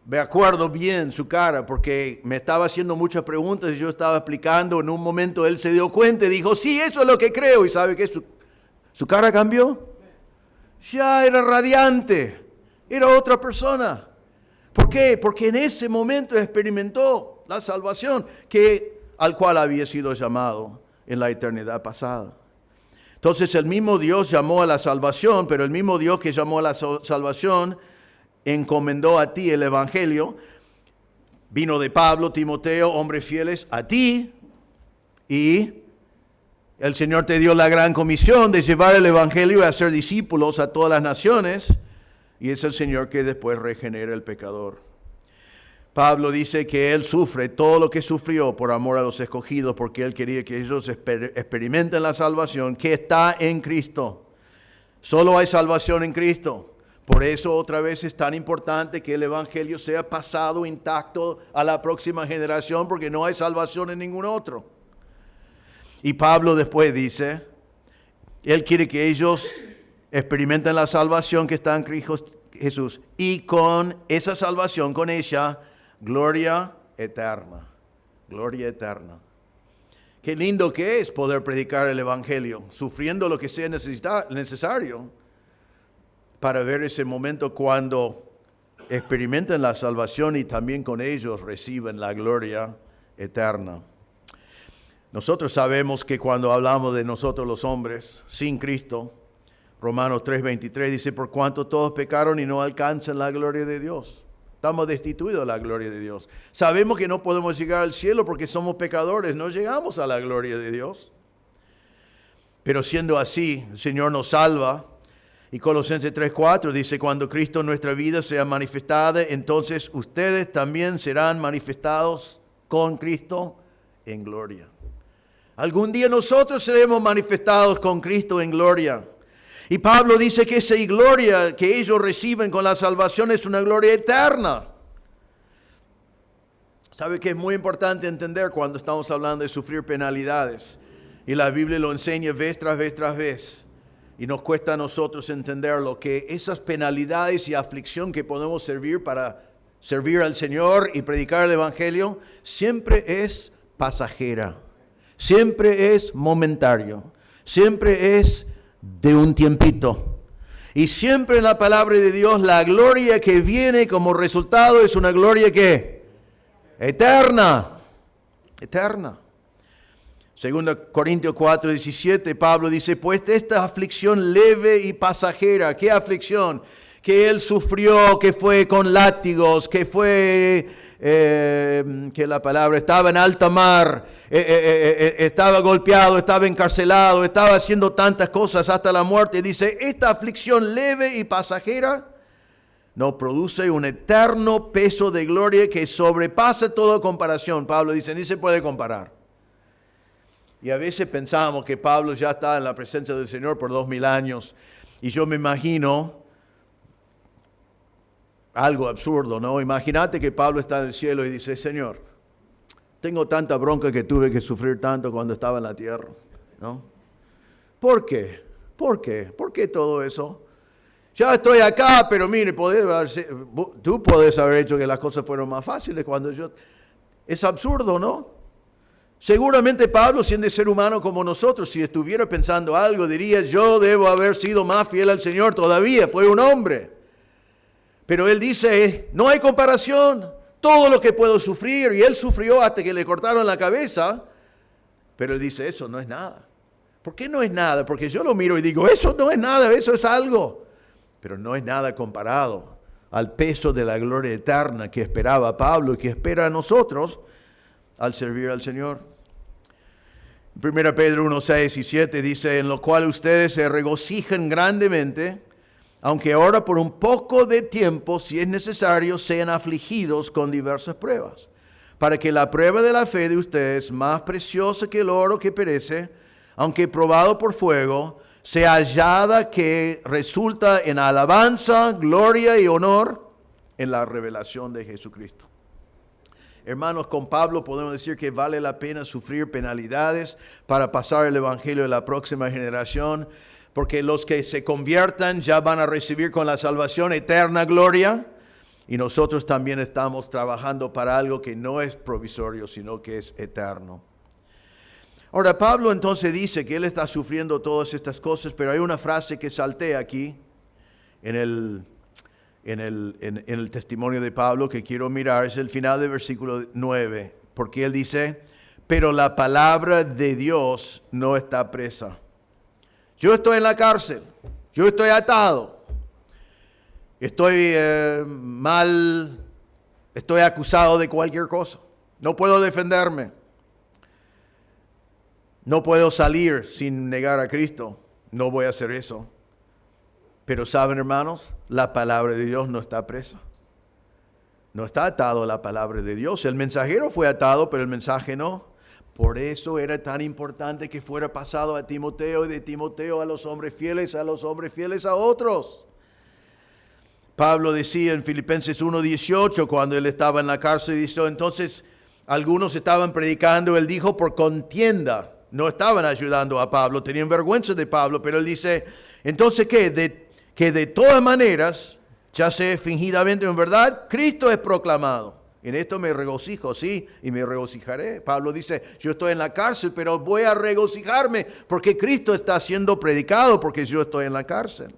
me acuerdo bien su cara porque me estaba haciendo muchas preguntas y yo estaba explicando. En un momento él se dio cuenta y dijo, sí, eso es lo que creo. ¿Y sabe qué? Su cara cambió. Ya era radiante, era otra persona. ¿Por qué? Porque en ese momento experimentó la salvación al cual había sido llamado en la eternidad pasada. Entonces el mismo Dios llamó a la salvación, pero el mismo Dios que llamó a la salvación encomendó a ti el Evangelio. Vino de Pablo, Timoteo, hombres fieles, a ti. Y el Señor te dio la gran comisión de llevar el Evangelio y hacer discípulos a todas las naciones. Y es el Señor que después regenera el pecador. Pablo dice que Él sufre todo lo que sufrió por amor a los escogidos, porque Él quería que ellos experimenten la salvación que está en Cristo. Solo hay salvación en Cristo. Por eso otra vez es tan importante que el Evangelio sea pasado intacto a la próxima generación, porque no hay salvación en ningún otro. Y Pablo después dice, Él quiere que ellos experimenten la salvación que está en Cristo Jesús, y con esa salvación, con ella, gloria eterna. Gloria eterna. Qué lindo que es poder predicar el Evangelio, sufriendo lo que sea necesario, para ver ese momento cuando experimenten la salvación y también con ellos reciben la gloria eterna. Nosotros sabemos que cuando hablamos de nosotros los hombres sin Cristo, Romanos 3:23 dice, por cuanto todos pecaron y no alcanzan la gloria de Dios. Estamos destituidos de la gloria de Dios. Sabemos que no podemos llegar al cielo porque somos pecadores, no llegamos a la gloria de Dios. Pero siendo así, el Señor nos salva. Y Colosenses 3:4 dice, cuando Cristo en nuestra vida sea manifestada, entonces ustedes también serán manifestados con Cristo en gloria. Algún día nosotros seremos manifestados con Cristo en gloria. Y Pablo dice que esa gloria que ellos reciben con la salvación es una gloria eterna. ¿Sabe que es muy importante entender cuando estamos hablando de sufrir penalidades? Y la Biblia lo enseña vez tras vez tras vez. Y nos cuesta a nosotros entenderlo, que esas penalidades y aflicción que podemos servir para servir al Señor y predicar el Evangelio, siempre es pasajera, siempre es momentario, siempre es de un tiempito. Y siempre en la palabra de Dios, la gloria que viene como resultado es una gloria que eterna, eterna. 2 Corintios 4:17, Pablo dice, pues esta aflicción leve y pasajera. ¿Qué aflicción? Que él sufrió, que fue con látigos, que fue, que la palabra, estaba en alta mar, estaba golpeado, estaba encarcelado, estaba haciendo tantas cosas hasta la muerte. Dice, esta aflicción leve y pasajera nos produce un eterno peso de gloria que sobrepasa toda comparación. Pablo dice, ni se puede comparar. Y a veces pensamos que Pablo ya está en la presencia del Señor por 2000 años. Y yo me imagino algo absurdo, ¿no? Imagínate que Pablo está en el cielo y dice, Señor, tengo tanta bronca que tuve que sufrir tanto cuando estaba en la tierra, ¿no? ¿Por qué? ¿Por qué? ¿Por qué todo eso? Ya estoy acá, pero mire, tú puedes haber hecho que las cosas fueran más fáciles cuando yo... Es absurdo, ¿no? Seguramente Pablo, siendo ser humano como nosotros, si estuviera pensando algo, diría, yo debo haber sido más fiel al Señor todavía, fue un hombre. Pero él dice, no hay comparación, todo lo que puedo sufrir, y él sufrió hasta que le cortaron la cabeza, pero él dice, eso no es nada. ¿Por qué no es nada? Porque yo lo miro y digo, eso no es nada, eso es algo. Pero no es nada comparado al peso de la gloria eterna que esperaba Pablo y que espera a nosotros al servir al Señor. 1 Pedro 1, 6 y 7 dice, en lo cual ustedes se regocijan grandemente, aunque ahora por un poco de tiempo, si es necesario, sean afligidos con diversas pruebas, para que la prueba de la fe de ustedes, más preciosa que el oro que perece, aunque probado por fuego, sea hallada que resulta en alabanza, gloria y honor en la revelación de Jesucristo. Hermanos, con Pablo podemos decir que vale la pena sufrir penalidades para pasar el evangelio a la próxima generación, porque los que se conviertan ya van a recibir con la salvación eterna gloria, y nosotros también estamos trabajando para algo que no es provisorio, sino que es eterno. Ahora, Pablo entonces dice que él está sufriendo todas estas cosas, pero hay una frase que saltea aquí en el testimonio de Pablo que quiero mirar, es el final del versículo 9, porque él dice, pero la palabra de Dios no está presa. Yo estoy en la cárcel, yo estoy atado, estoy estoy acusado de cualquier cosa, no puedo defenderme. No puedo salir sin negar a Cristo. No voy a hacer eso. Pero saben, hermanos, la palabra de Dios no está presa. No está atado a la palabra de Dios. El mensajero fue atado, pero el mensaje no. Por eso era tan importante que fuera pasado a Timoteo y de Timoteo a los hombres fieles a otros. Pablo decía en Filipenses 1:18, cuando él estaba en la cárcel, dice, entonces algunos estaban predicando, él dijo, por contienda. No estaban ayudando a Pablo, tenían vergüenza de Pablo, pero él dice, entonces ¿qué? Que de todas maneras, ya sea fingidamente o en verdad, Cristo es proclamado. En esto me regocijo, sí, y me regocijaré. Pablo dice, yo estoy en la cárcel, pero voy a regocijarme porque Cristo está siendo predicado porque yo estoy en la cárcel.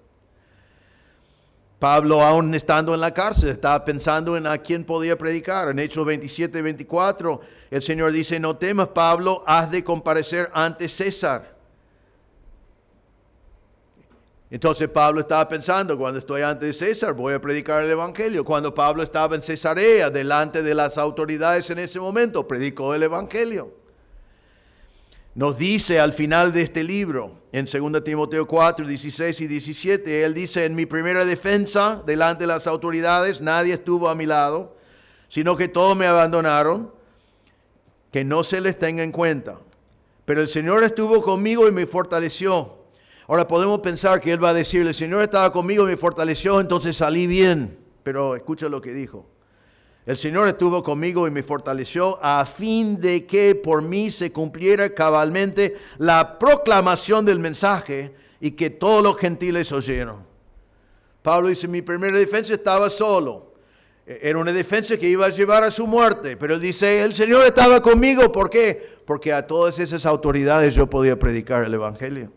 Pablo, aún estando en la cárcel, estaba pensando en a quién podía predicar. En Hechos 27, 24, el Señor dice, no temas, Pablo, has de comparecer ante César. Entonces Pablo estaba pensando, cuando estoy ante César, voy a predicar el Evangelio. Cuando Pablo estaba en Cesarea, delante de las autoridades en ese momento, predicó el Evangelio. Nos dice al final de este libro, en 2 Timoteo 4, 16 y 17, él dice, en mi primera defensa delante de las autoridades, nadie estuvo a mi lado, sino que todos me abandonaron, que no se les tenga en cuenta. Pero el Señor estuvo conmigo y me fortaleció. Ahora podemos pensar que él va a decir, el Señor estaba conmigo y me fortaleció, entonces salí bien. Pero escucha lo que dijo. El Señor estuvo conmigo y me fortaleció a fin de que por mí se cumpliera cabalmente la proclamación del mensaje y que todos los gentiles oyeron. Pablo dice, mi primera defensa estaba solo. Era una defensa que iba a llevar a su muerte. Pero él dice, el Señor estaba conmigo. ¿Por qué? Porque a todas esas autoridades yo podía predicar el Evangelio.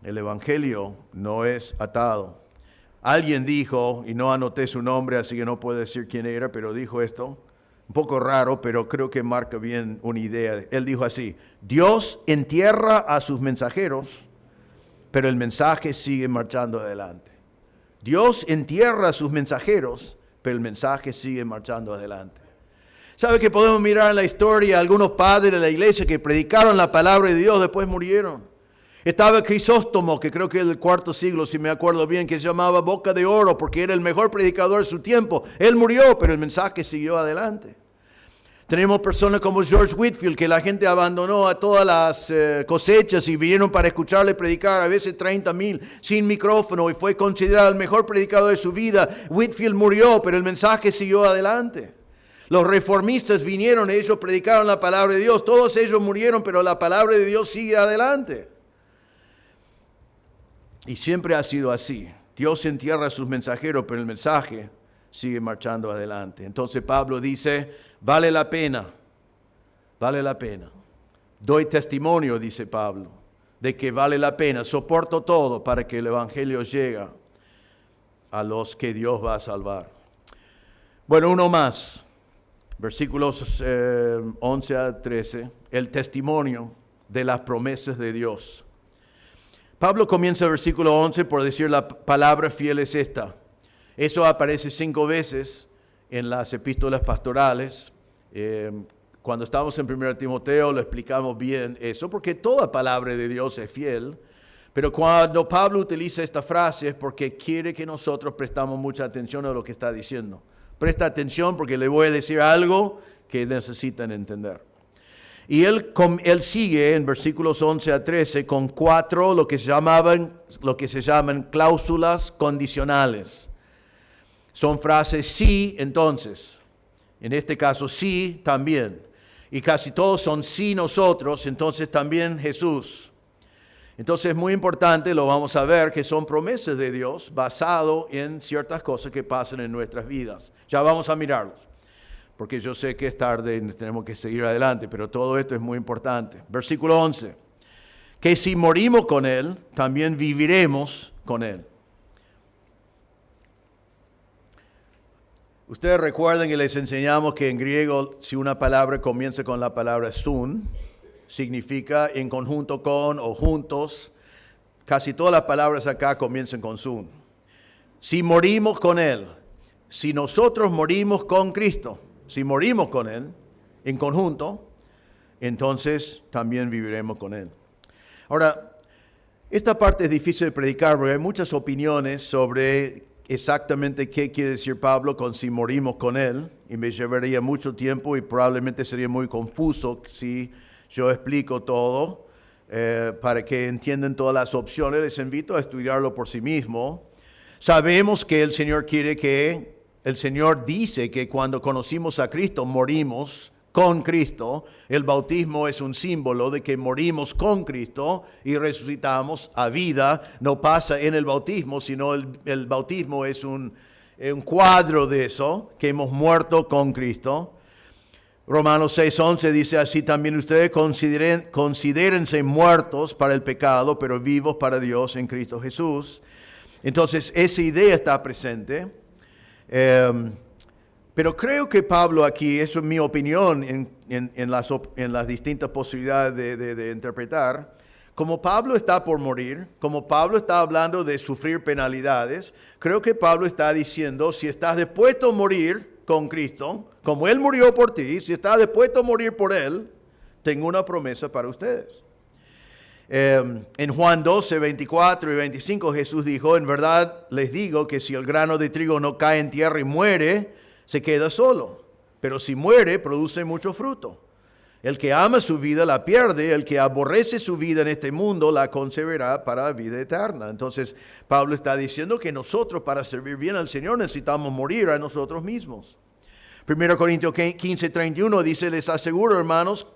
El Evangelio no es atado. Alguien dijo, y no anoté su nombre, así que no puedo decir quién era, pero dijo esto, un poco raro, pero creo que marca bien una idea. Él dijo así, Dios entierra a sus mensajeros, pero el mensaje sigue marchando adelante. Dios entierra a sus mensajeros, pero el mensaje sigue marchando adelante. ¿Sabe que podemos mirar en la historia algunos padres de la iglesia que predicaron la palabra de Dios, después murieron? Estaba Crisóstomo, que creo que es del IV siglo, si me acuerdo bien, que se llamaba Boca de Oro, porque era el mejor predicador de su tiempo. Él murió, pero el mensaje siguió adelante. Tenemos personas como George Whitefield, que la gente abandonó a todas las cosechas y vinieron para escucharle predicar, a veces 30,000 sin micrófono, y fue considerado el mejor predicador de su vida. Whitefield murió, pero el mensaje siguió adelante. Los reformistas vinieron, ellos predicaron la palabra de Dios, todos ellos murieron, pero la palabra de Dios sigue adelante. Y siempre ha sido así. Dios entierra a sus mensajeros, pero el mensaje sigue marchando adelante. Entonces Pablo dice, vale la pena. Doy testimonio, dice Pablo, de que vale la pena. Soporto todo para que el evangelio llegue a los que Dios va a salvar. Bueno, uno más. Versículos 11 a 13. El testimonio de las promesas de Dios. Pablo comienza el versículo 11 por decir la palabra fiel es esta. Eso aparece 5 veces en las epístolas pastorales. Cuando estamos en 1 Timoteo lo explicamos bien eso, porque toda palabra de Dios es fiel. Pero cuando Pablo utiliza esta frase es porque quiere que nosotros prestamos mucha atención a lo que está diciendo. Presta atención porque le voy a decir algo que necesitan entender. Y él sigue en versículos 11 a 13 con 4 lo que se llaman cláusulas condicionales. Son frases sí, entonces. En este caso sí, también. Y casi todos son sí nosotros, entonces también Jesús. Entonces es muy importante, lo vamos a ver, que son promesas de Dios basado en ciertas cosas que pasan en nuestras vidas. Ya vamos a mirarlos. Porque yo sé que es tarde y tenemos que seguir adelante, pero todo esto es muy importante. Versículo 11, que si morimos con Él, también viviremos con Él. Ustedes recuerdan que les enseñamos que en griego, si una palabra comienza con la palabra sun, significa en conjunto con o juntos. Casi todas las palabras acá comienzan con sun. Si morimos con Él, si nosotros morimos con Cristo, si morimos con Él en conjunto, entonces también viviremos con Él. Ahora, esta parte es difícil de predicar porque hay muchas opiniones sobre exactamente qué quiere decir Pablo con si morimos con Él, y me llevaría mucho tiempo y probablemente sería muy confuso si yo explico todo para que entiendan todas las opciones. Les invito a estudiarlo por sí mismo. Sabemos que el Señor dice que cuando conocimos a Cristo morimos con Cristo. El bautismo es un símbolo de que morimos con Cristo y resucitamos a vida. No pasa en el bautismo, sino el bautismo es un cuadro de eso, que hemos muerto con Cristo. Romanos 6:11 dice, así también ustedes considérense muertos para el pecado, pero vivos para Dios en Cristo Jesús. Entonces, esa idea está presente. Pero creo que Pablo aquí, eso es mi opinión en las distintas posibilidades de interpretar, como Pablo está por morir, como Pablo está hablando de sufrir penalidades, creo que Pablo está diciendo, si estás dispuesto a morir con Cristo, como Él murió por ti, si estás dispuesto a morir por Él, tengo una promesa para ustedes. En Juan 12, 24 y 25 Jesús dijo, en verdad les digo que si el grano de trigo no cae en tierra y muere, se queda solo. Pero si muere, produce mucho fruto. El que ama su vida la pierde, el que aborrece su vida en este mundo la conservará para vida eterna. Entonces Pablo está diciendo que nosotros para servir bien al Señor necesitamos morir a nosotros mismos. 1 Corintios 15, 31 dice, les aseguro hermanos,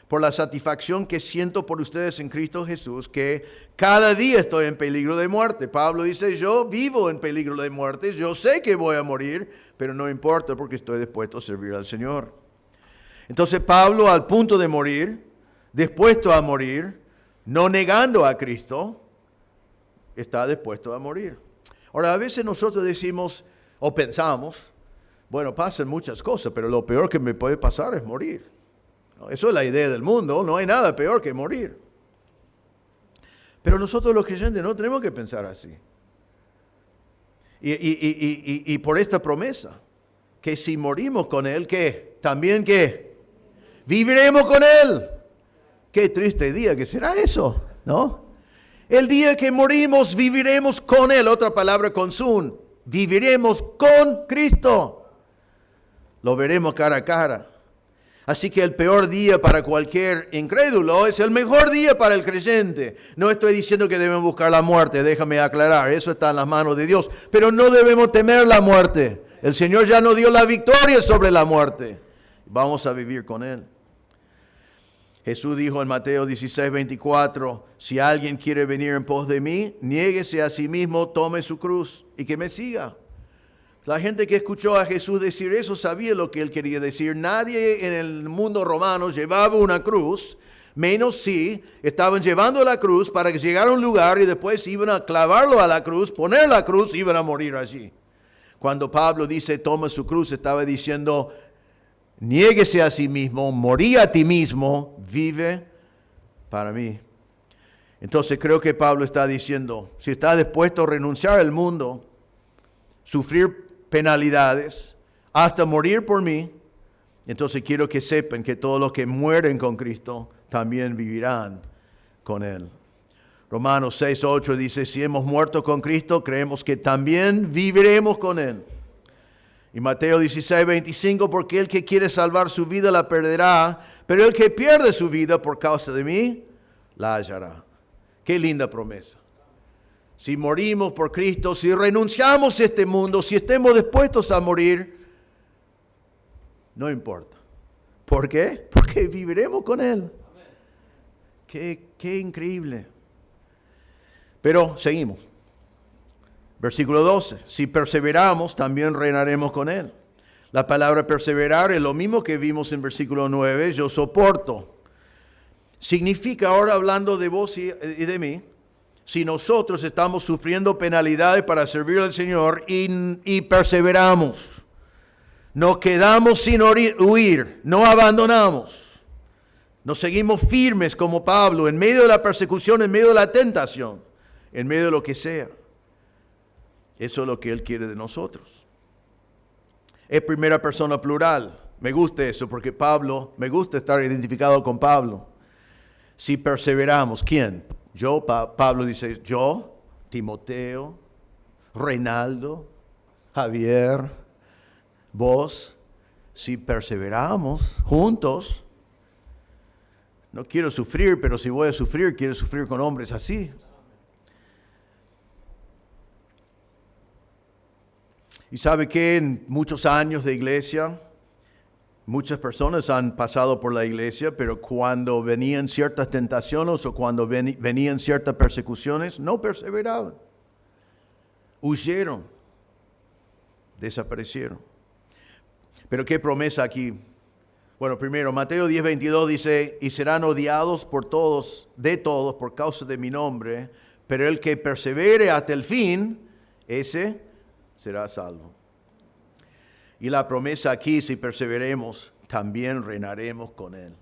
por la satisfacción que siento por ustedes en Cristo Jesús, que cada día estoy en peligro de muerte. Pablo dice, yo vivo en peligro de muerte, yo sé que voy a morir, pero no importa porque estoy dispuesto a servir al Señor. Entonces Pablo al punto de morir, dispuesto a morir, no negando a Cristo, está dispuesto a morir. Ahora, a veces nosotros decimos o pensamos, bueno, pasan muchas cosas, pero lo peor que me puede pasar es morir. Eso es la idea del mundo, no hay nada peor que morir. Pero nosotros los creyentes no tenemos que pensar así. Y por esta promesa, que si morimos con Él, ¿qué? También ¿qué? Viviremos con Él. Qué triste día que será eso, ¿no? El día que morimos, viviremos con Él. Otra palabra con sun. Viviremos con Cristo. Lo veremos cara a cara. Así que el peor día para cualquier incrédulo es el mejor día para el creyente. No estoy diciendo que debemos buscar la muerte, déjame aclarar, eso está en las manos de Dios. Pero no debemos temer la muerte. El Señor ya nos dio la victoria sobre la muerte. Vamos a vivir con Él. Jesús dijo en Mateo 16:24, si alguien quiere venir en pos de mí, niéguese a sí mismo, tome su cruz y que me siga. La gente que escuchó a Jesús decir eso sabía lo que él quería decir. Nadie en el mundo romano llevaba una cruz, menos si estaban llevando la cruz para que llegara a un lugar y después iban a clavarlo a la cruz, poner la cruz y iban a morir allí. Cuando Pablo dice toma su cruz, estaba diciendo niéguese a sí mismo, morí a ti mismo, vive para mí. Entonces creo que Pablo está diciendo, si estás dispuesto a renunciar al mundo, sufrir penalidades, hasta morir por mí, entonces quiero que sepan que todos los que mueren con Cristo también vivirán con Él. Romanos 6:8 dice, si hemos muerto con Cristo, creemos que también viviremos con Él. Y Mateo 16:25, porque el que quiere salvar su vida la perderá, pero el que pierde su vida por causa de mí, la hallará. Qué linda promesa. Si morimos por Cristo, si renunciamos a este mundo, si estemos dispuestos a morir, no importa. ¿Por qué? Porque viviremos con Él. Qué increíble. Pero seguimos. Versículo 12. Si perseveramos, también reinaremos con Él. La palabra perseverar es lo mismo que vimos en versículo 9. Yo soporto. Significa, ahora hablando de vos y de mí, si nosotros estamos sufriendo penalidades para servir al Señor y perseveramos, nos quedamos sin huir, no abandonamos, nos seguimos firmes como Pablo en medio de la persecución, en medio de la tentación, en medio de lo que sea. Eso es lo que Él quiere de nosotros. Es primera persona plural. Me gusta eso porque me gusta estar identificado con Pablo. Si perseveramos, ¿quién? Yo, Pablo dice, yo, Timoteo, Reinaldo, Javier, vos, si perseveramos juntos, no quiero sufrir, pero si voy a sufrir, quiero sufrir con hombres así. Y sabe que en muchos años de iglesia, muchas personas han pasado por la iglesia, pero cuando venían ciertas tentaciones o cuando venían ciertas persecuciones, no perseveraban. Huyeron. Desaparecieron. Pero qué promesa aquí. Bueno, primero, Mateo 10:22 dice, y serán odiados por todos, por causa de mi nombre, pero el que persevere hasta el fin, ese será salvo. Y la promesa aquí, si perseveremos, también reinaremos con Él.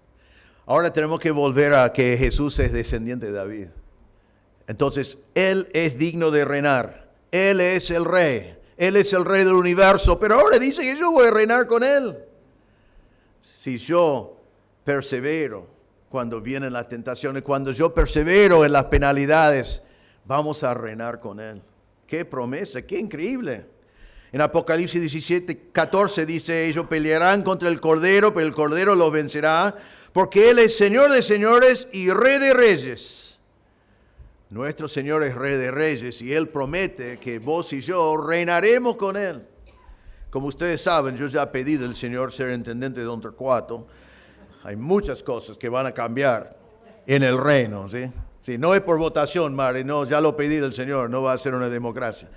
Ahora tenemos que volver a que Jesús es descendiente de David. Entonces, Él es digno de reinar. Él es el rey. Él es el rey del universo. Pero ahora dice que yo voy a reinar con Él. Si yo persevero cuando vienen las tentaciones, cuando yo persevero en las penalidades, vamos a reinar con Él. ¡Qué promesa! ¡Qué increíble! En Apocalipsis 17:14 dice, ellos pelearán contra el Cordero, pero el Cordero los vencerá, porque Él es Señor de señores y Rey de reyes. Nuestro Señor es Rey de reyes y Él promete que vos y yo reinaremos con Él. Como ustedes saben, yo ya he pedido al Señor ser intendente de Don Torcuato. Hay muchas cosas que van a cambiar en el reino, ¿sí? Sí, no es por votación, Mari, no, ya lo pedí del Señor, no va a ser una democracia.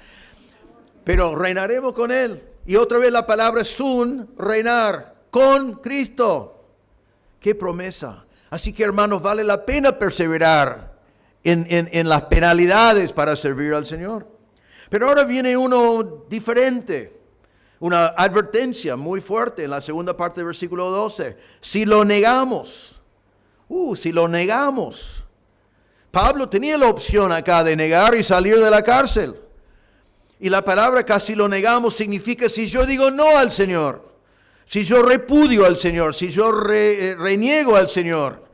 Pero reinaremos con Él. Y otra vez la palabra sun, reinar con Cristo. ¡Qué promesa! Así que, hermanos, vale la pena perseverar en las penalidades para servir al Señor. Pero ahora viene uno diferente. Una advertencia muy fuerte en la segunda parte del versículo 12. Si lo negamos. Si lo negamos. Pablo tenía la opción acá de negar y salir de la cárcel. Y la palabra casi lo negamos significa si yo digo no al Señor, si yo repudio al Señor, si yo reniego al Señor,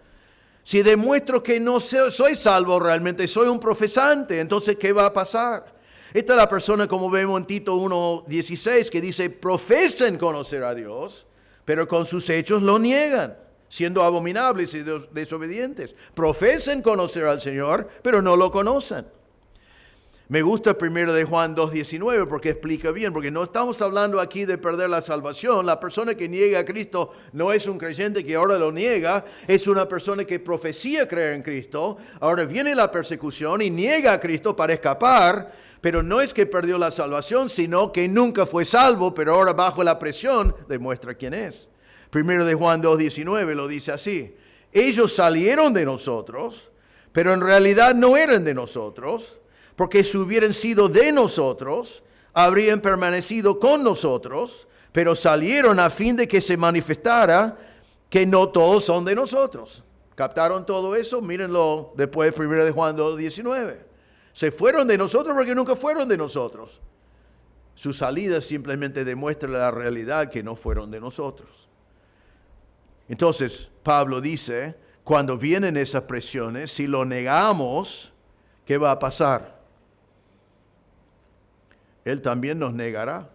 si demuestro que no soy salvo realmente, soy un profesante, entonces ¿qué va a pasar? Esta es la persona, como vemos en Tito 1:16, que dice, profesen conocer a Dios, pero con sus hechos lo niegan, siendo abominables y desobedientes. Profesen conocer al Señor, pero no lo conocen. Me gusta primero de Juan 2:19 porque explica bien, porque no estamos hablando aquí de perder la salvación. La persona que niega a Cristo no es un creyente que ahora lo niega, es una persona que profecía creer en Cristo. Ahora viene la persecución y niega a Cristo para escapar, pero no es que perdió la salvación, sino que nunca fue salvo, pero ahora bajo la presión demuestra quién es. Primero de Juan 2:19 lo dice así: ellos salieron de nosotros, pero en realidad no eran de nosotros. Porque si hubieran sido de nosotros, habrían permanecido con nosotros, pero salieron a fin de que se manifestara que no todos son de nosotros. ¿Captaron todo eso? Mírenlo después de 1 de Juan 2:19. Se fueron de nosotros porque nunca fueron de nosotros. Su salida simplemente demuestra la realidad que no fueron de nosotros. Entonces, Pablo dice, cuando vienen esas presiones, si lo negamos, ¿qué va a pasar? Él también nos negará.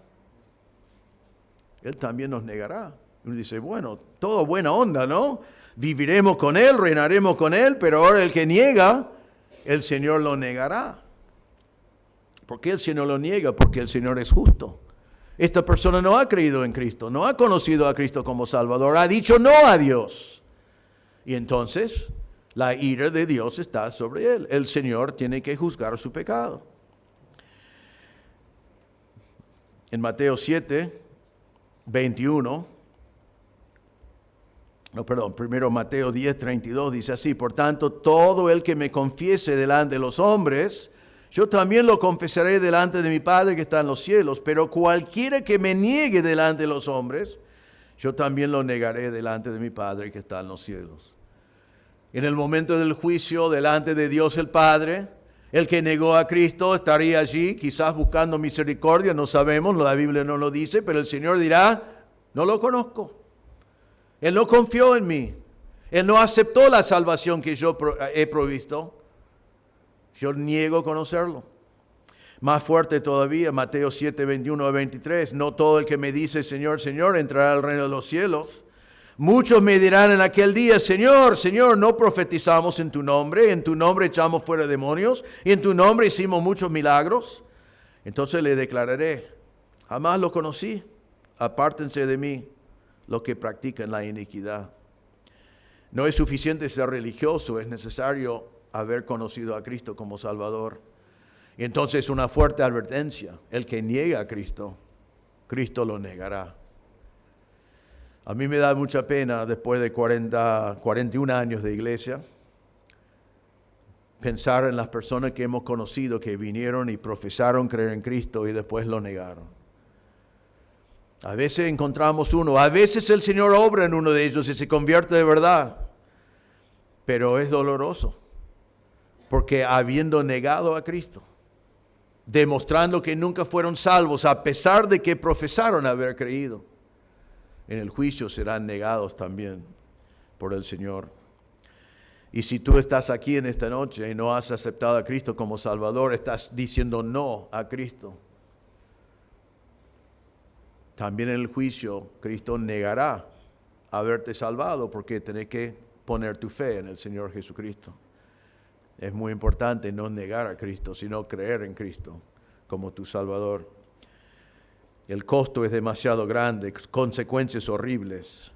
Él también nos negará. Uno dice, bueno, todo buena onda, ¿no? Viviremos con Él, reinaremos con Él, pero ahora el que niega, el Señor lo negará. ¿Por qué el Señor lo niega? Porque el Señor es justo. Esta persona no ha creído en Cristo, no ha conocido a Cristo como Salvador, ha dicho no a Dios. Y entonces la ira de Dios está sobre él. El Señor tiene que juzgar su pecado. En Mateo 7:21, primero Mateo 10:32 dice así: por tanto, todo el que me confiese delante de los hombres, yo también lo confesaré delante de mi Padre que está en los cielos. Pero cualquiera que me niegue delante de los hombres, yo también lo negaré delante de mi Padre que está en los cielos. En el momento del juicio, delante de Dios el Padre, el que negó a Cristo estaría allí, quizás buscando misericordia, no sabemos, la Biblia no lo dice, pero el Señor dirá, no lo conozco. Él no confió en mí. Él no aceptó la salvación que yo he provisto. Yo niego conocerlo. Más fuerte todavía, Mateo 7:21-23, no todo el que me dice Señor, Señor, entrará al reino de los cielos. Muchos me dirán en aquel día, Señor, Señor, no profetizamos en tu nombre echamos fuera demonios, y en tu nombre hicimos muchos milagros. Entonces le declararé, jamás lo conocí, apártense de mí, los que practican la iniquidad. No es suficiente ser religioso, es necesario haber conocido a Cristo como Salvador. Y entonces una fuerte advertencia, el que niega a Cristo, Cristo lo negará. A mí me da mucha pena, después de 41 años de iglesia, pensar en las personas que hemos conocido que vinieron y profesaron creer en Cristo y después lo negaron. A veces encontramos uno, a veces el Señor obra en uno de ellos y se convierte de verdad, pero es doloroso, porque habiendo negado a Cristo, demostrando que nunca fueron salvos a pesar de que profesaron haber creído, en el juicio serán negados también por el Señor. Y si tú estás aquí en esta noche y no has aceptado a Cristo como Salvador, estás diciendo no a Cristo. También en el juicio Cristo negará haberte salvado porque tenés que poner tu fe en el Señor Jesucristo. Es muy importante no negar a Cristo, sino creer en Cristo como tu Salvador. El costo es demasiado grande, consecuencias horribles,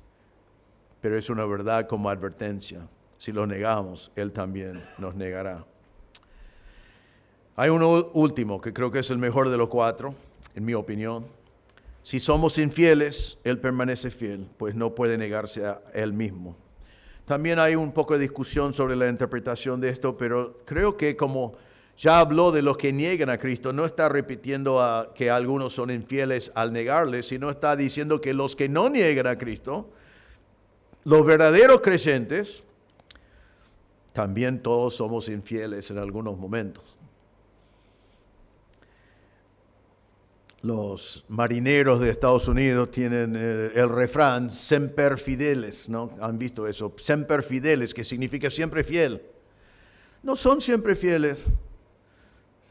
pero es una verdad como advertencia. Si lo negamos, Él también nos negará. Hay uno último que creo que es el mejor de los cuatro, en mi opinión. Si somos infieles, Él permanece fiel, pues no puede negarse a Él mismo. También hay un poco de discusión sobre la interpretación de esto, pero creo que como ya habló de los que niegan a Cristo, no está repitiendo que algunos son infieles al negarle, sino está diciendo que los que no niegan a Cristo, los verdaderos creyentes, también todos somos infieles en algunos momentos. Los marineros de Estados Unidos tienen el refrán semper fideles, ¿no? ¿Han visto eso? Semper fideles, que significa siempre fiel. No son siempre fieles.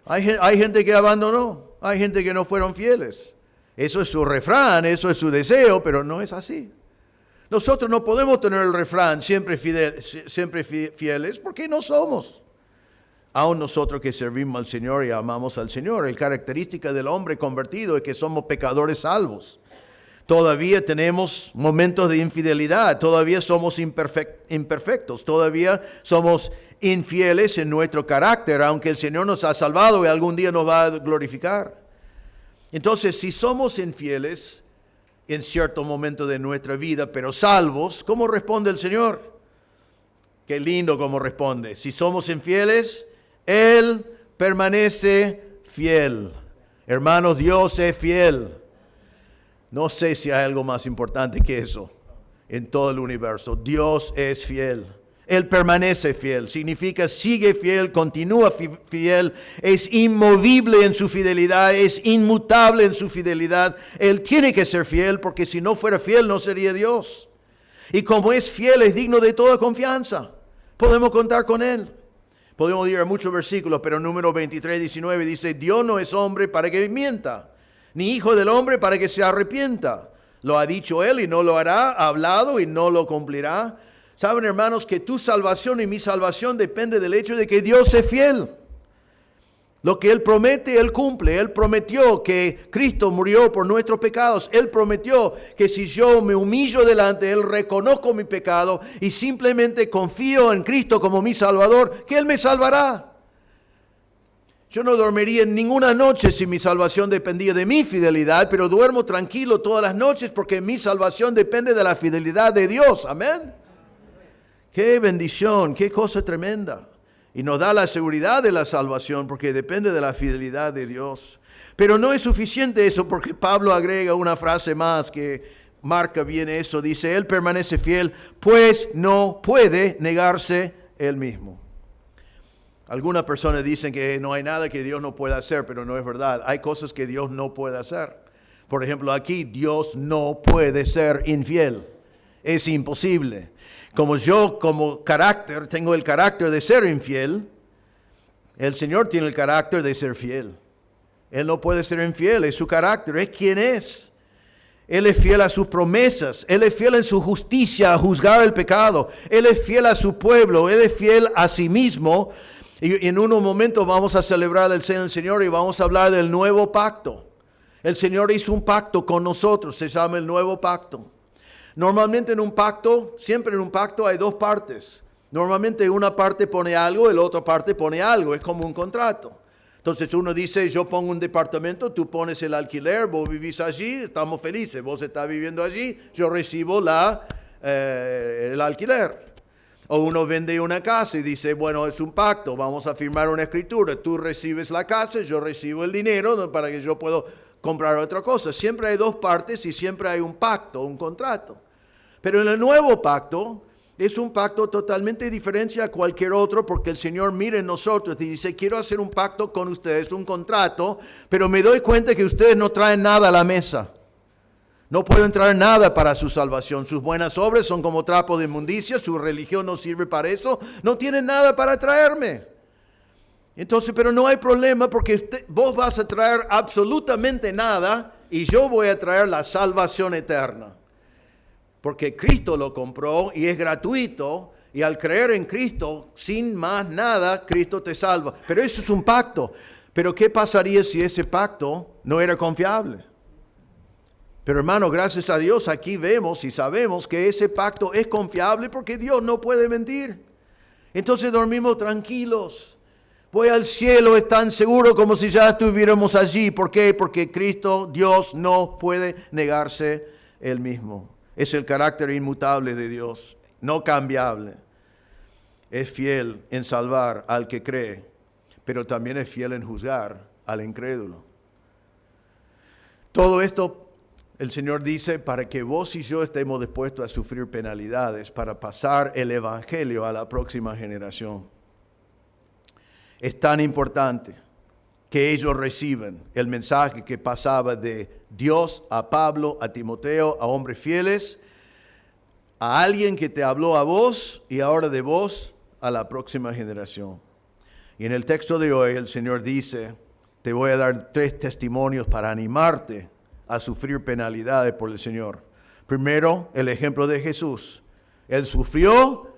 Hay gente que abandonó, hay gente que no fueron fieles. Eso es su refrán, eso es su deseo, pero no es así. Nosotros no podemos tener el refrán siempre fieles porque no somos. Aún nosotros que servimos al Señor y amamos al Señor, la característica del hombre convertido es que somos pecadores salvos. Todavía tenemos momentos de infidelidad, todavía somos imperfectos, todavía somos infieles en nuestro carácter, aunque el Señor nos ha salvado y algún día nos va a glorificar. Entonces, si somos infieles en cierto momento de nuestra vida, pero salvos, ¿cómo responde el Señor? Qué lindo cómo responde. Si somos infieles, Él permanece fiel. Hermanos, Dios es fiel. No sé si hay algo más importante que eso en todo el universo. Dios es fiel. Él permanece fiel. Significa sigue fiel, continúa fiel, es inmovible en su fidelidad, es inmutable en su fidelidad. Él tiene que ser fiel porque si no fuera fiel no sería Dios. Y como es fiel, es digno de toda confianza. Podemos contar con Él. Podemos ir a muchos versículos, pero en número 23, 19 dice, Dios no es hombre para que mienta, ni hijo del hombre para que se arrepienta. Lo ha dicho Él y no lo hará, ha hablado y no lo cumplirá. Saben, hermanos, que tu salvación y mi salvación depende del hecho de que Dios es fiel. Lo que Él promete, Él cumple. Él prometió que Cristo murió por nuestros pecados. Él prometió que si yo me humillo delante de Él, reconozco mi pecado y simplemente confío en Cristo como mi Salvador, que Él me salvará. Yo no dormiría en ninguna noche si mi salvación dependía de mi fidelidad, pero duermo tranquilo todas las noches porque mi salvación depende de la fidelidad de Dios. Amén. Qué bendición, qué cosa tremenda. Y nos da la seguridad de la salvación porque depende de la fidelidad de Dios. Pero no es suficiente eso porque Pablo agrega una frase más que marca bien eso. Dice, Él permanece fiel, pues no puede negarse Él mismo. Algunas personas dicen que no hay nada que Dios no pueda hacer, pero no es verdad. Hay cosas que Dios no puede hacer. Por ejemplo, aquí Dios no puede ser infiel. Es imposible. Como yo, como carácter, tengo el carácter de ser infiel, el Señor tiene el carácter de ser fiel. Él no puede ser infiel, es su carácter, es quien es. Él es fiel a sus promesas, Él es fiel en su justicia a juzgar el pecado, Él es fiel a su pueblo, Él es fiel a sí mismo. Y en unos momentos vamos a celebrar el Señor y vamos a hablar del nuevo pacto. El Señor hizo un pacto con nosotros, se llama el nuevo pacto. Normalmente en un pacto, siempre en un pacto hay dos partes. Normalmente una parte pone algo y la otra parte pone algo, es como un contrato. Entonces uno dice, yo pongo un departamento, tú pones el alquiler, vos vivís allí, estamos felices, vos estás viviendo allí, yo recibo el alquiler. O uno vende una casa y dice, bueno, es un pacto, vamos a firmar una escritura, tú recibes la casa, yo recibo el dinero para que yo pueda comprar otra cosa. Siempre hay dos partes y siempre hay un pacto, un contrato. Pero en el nuevo pacto es un pacto totalmente diferente a cualquier otro porque el Señor mira en nosotros y dice, quiero hacer un pacto con ustedes, un contrato, pero me doy cuenta que ustedes no traen nada a la mesa. No pueden traer nada para su salvación. Sus buenas obras son como trapo de inmundicia, su religión no sirve para eso, no tienen nada para traerme. Entonces, pero no hay problema porque vos vas a traer absolutamente nada y yo voy a traer la salvación eterna. Porque Cristo lo compró y es gratuito y al creer en Cristo, sin más nada, Cristo te salva. Pero eso es un pacto. Pero ¿qué pasaría si ese pacto no era confiable? Pero hermano, gracias a Dios aquí vemos y sabemos que ese pacto es confiable porque Dios no puede mentir. Entonces dormimos tranquilos. Voy al cielo, es tan seguro como si ya estuviéramos allí. ¿Por qué? Porque Cristo, Dios, no puede negarse Él mismo. Es el carácter inmutable de Dios, no cambiable. Es fiel en salvar al que cree, pero también es fiel en juzgar al incrédulo. Todo esto el Señor dice para que vos y yo estemos dispuestos a sufrir penalidades para pasar el evangelio a la próxima generación. Es tan importante que ellos reciban el mensaje que pasaba de Dios a Pablo, a Timoteo, a hombres fieles, a alguien que te habló a vos y ahora de vos a la próxima generación. Y en el texto de hoy el Señor dice, te voy a dar 3 testimonios para animarte a sufrir penalidades por el Señor. Primero, el ejemplo de Jesús. Él sufrió,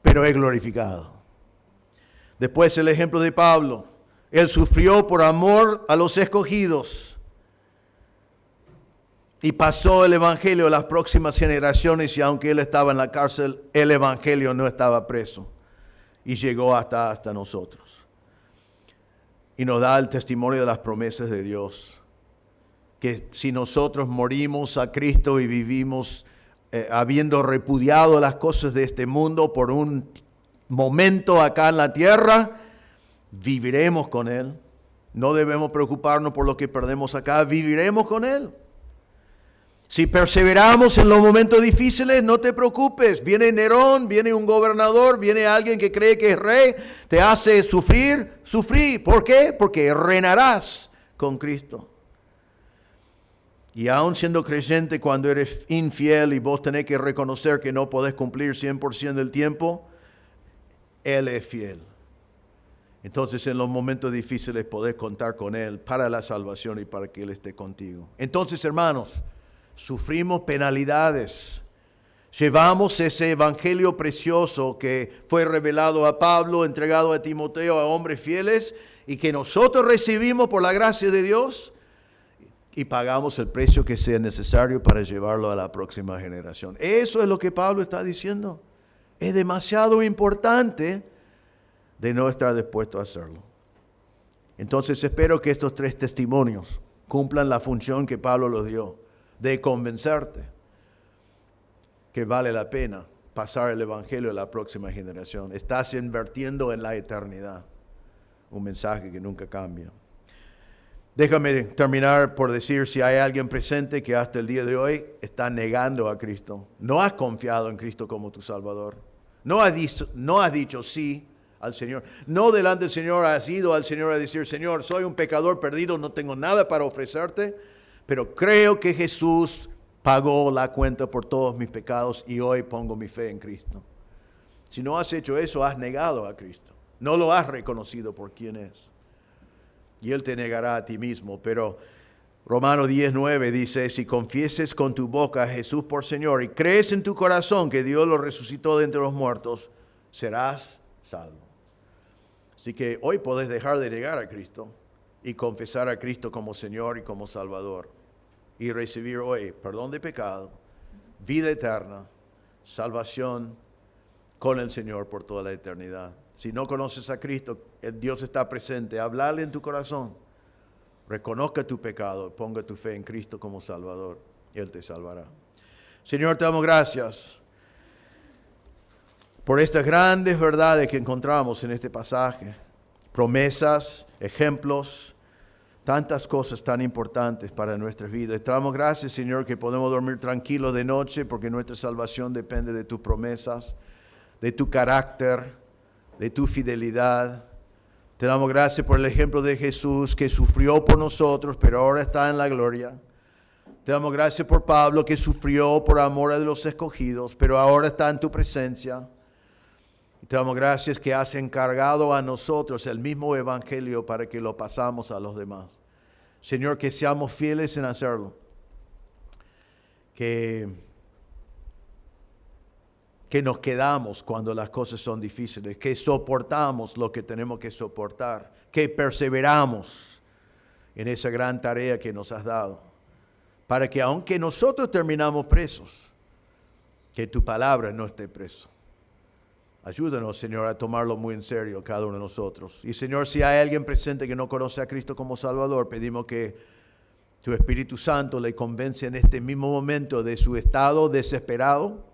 pero es glorificado. Después el ejemplo de Pablo. Él sufrió por amor a los escogidos y pasó el evangelio a las próximas generaciones, y aunque él estaba en la cárcel, el evangelio no estaba preso y llegó hasta nosotros. Y nos da el testimonio de las promesas de Dios, que si nosotros morimos a Cristo y vivimos habiendo repudiado las cosas de este mundo por un momento acá en la tierra, viviremos con Él. No debemos preocuparnos por lo que perdemos acá, viviremos con Él. Si perseveramos en los momentos difíciles, no te preocupes. Viene Nerón, viene un gobernador, viene alguien que cree que es rey, te hace sufrir. ¿Por qué? Porque reinarás con Cristo. Y aún siendo creyente, cuando eres infiel y vos tenés que reconocer que no podés cumplir 100% del tiempo, Él es fiel. Entonces en los momentos difíciles podés contar con Él para la salvación y para que Él esté contigo. Entonces, hermanos, sufrimos penalidades. Llevamos ese evangelio precioso que fue revelado a Pablo, entregado a Timoteo, a hombres fieles, y que nosotros recibimos por la gracia de Dios, y pagamos el precio que sea necesario para llevarlo a la próxima generación. Eso es lo que Pablo está diciendo. Es demasiado importante de no estar dispuesto a hacerlo. Entonces espero que estos 3 testimonios cumplan la función que Pablo los dio, de convencerte que vale la pena pasar el evangelio a la próxima generación. Estás invirtiendo en la eternidad. Un mensaje que nunca cambia. Déjame terminar por decir, si hay alguien presente que hasta el día de hoy está negando a Cristo, no has confiado en Cristo como tu Salvador, no has dicho sí al Señor, no delante del Señor has ido al Señor a decir: Señor, soy un pecador perdido, no tengo nada para ofrecerte, pero creo que Jesús pagó la cuenta por todos mis pecados y hoy pongo mi fe en Cristo. Si no has hecho eso, has negado a Cristo, no lo has reconocido por quién es. Y Él te negará a ti mismo. Pero Romanos 10:9 dice: si confieses con tu boca a Jesús por Señor y crees en tu corazón que Dios lo resucitó de entre los muertos, serás salvo. Así que hoy podés dejar de negar a Cristo y confesar a Cristo como Señor y como Salvador, y recibir hoy perdón de pecado, vida eterna, salvación con el Señor por toda la eternidad. Si no conoces a Cristo, el Dios está presente. Háblale en tu corazón. Reconozca tu pecado. Ponga tu fe en Cristo como Salvador. Él te salvará. Señor, te damos gracias por estas grandes verdades que encontramos en este pasaje. Promesas, ejemplos, tantas cosas tan importantes para nuestras vidas. Te damos gracias, Señor, que podemos dormir tranquilos de noche porque nuestra salvación depende de tus promesas, de tu carácter, de tu fidelidad. Te damos gracias por el ejemplo de Jesús, que sufrió por nosotros, pero ahora está en la gloria. Te damos gracias por Pablo, que sufrió por amor a los escogidos, pero ahora está en tu presencia. Y te damos gracias que has encargado a nosotros el mismo evangelio para que lo pasamos a los demás. Señor, que seamos fieles en hacerlo. Que nos quedamos cuando las cosas son difíciles, que soportamos lo que tenemos que soportar, que perseveramos en esa gran tarea que nos has dado, para que aunque nosotros terminamos presos, que tu palabra no esté preso. Ayúdanos, Señor, a tomarlo muy en serio cada uno de nosotros. Y Señor, si hay alguien presente que no conoce a Cristo como Salvador, pedimos que tu Espíritu Santo le convence en este mismo momento de su estado desesperado,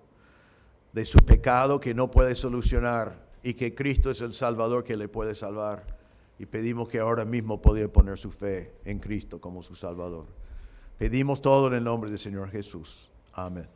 de su pecado que no puede solucionar, y que Cristo es el Salvador que le puede salvar. Y pedimos que ahora mismo pueda poner su fe en Cristo como su Salvador. Pedimos todo en el nombre del Señor Jesús. Amén.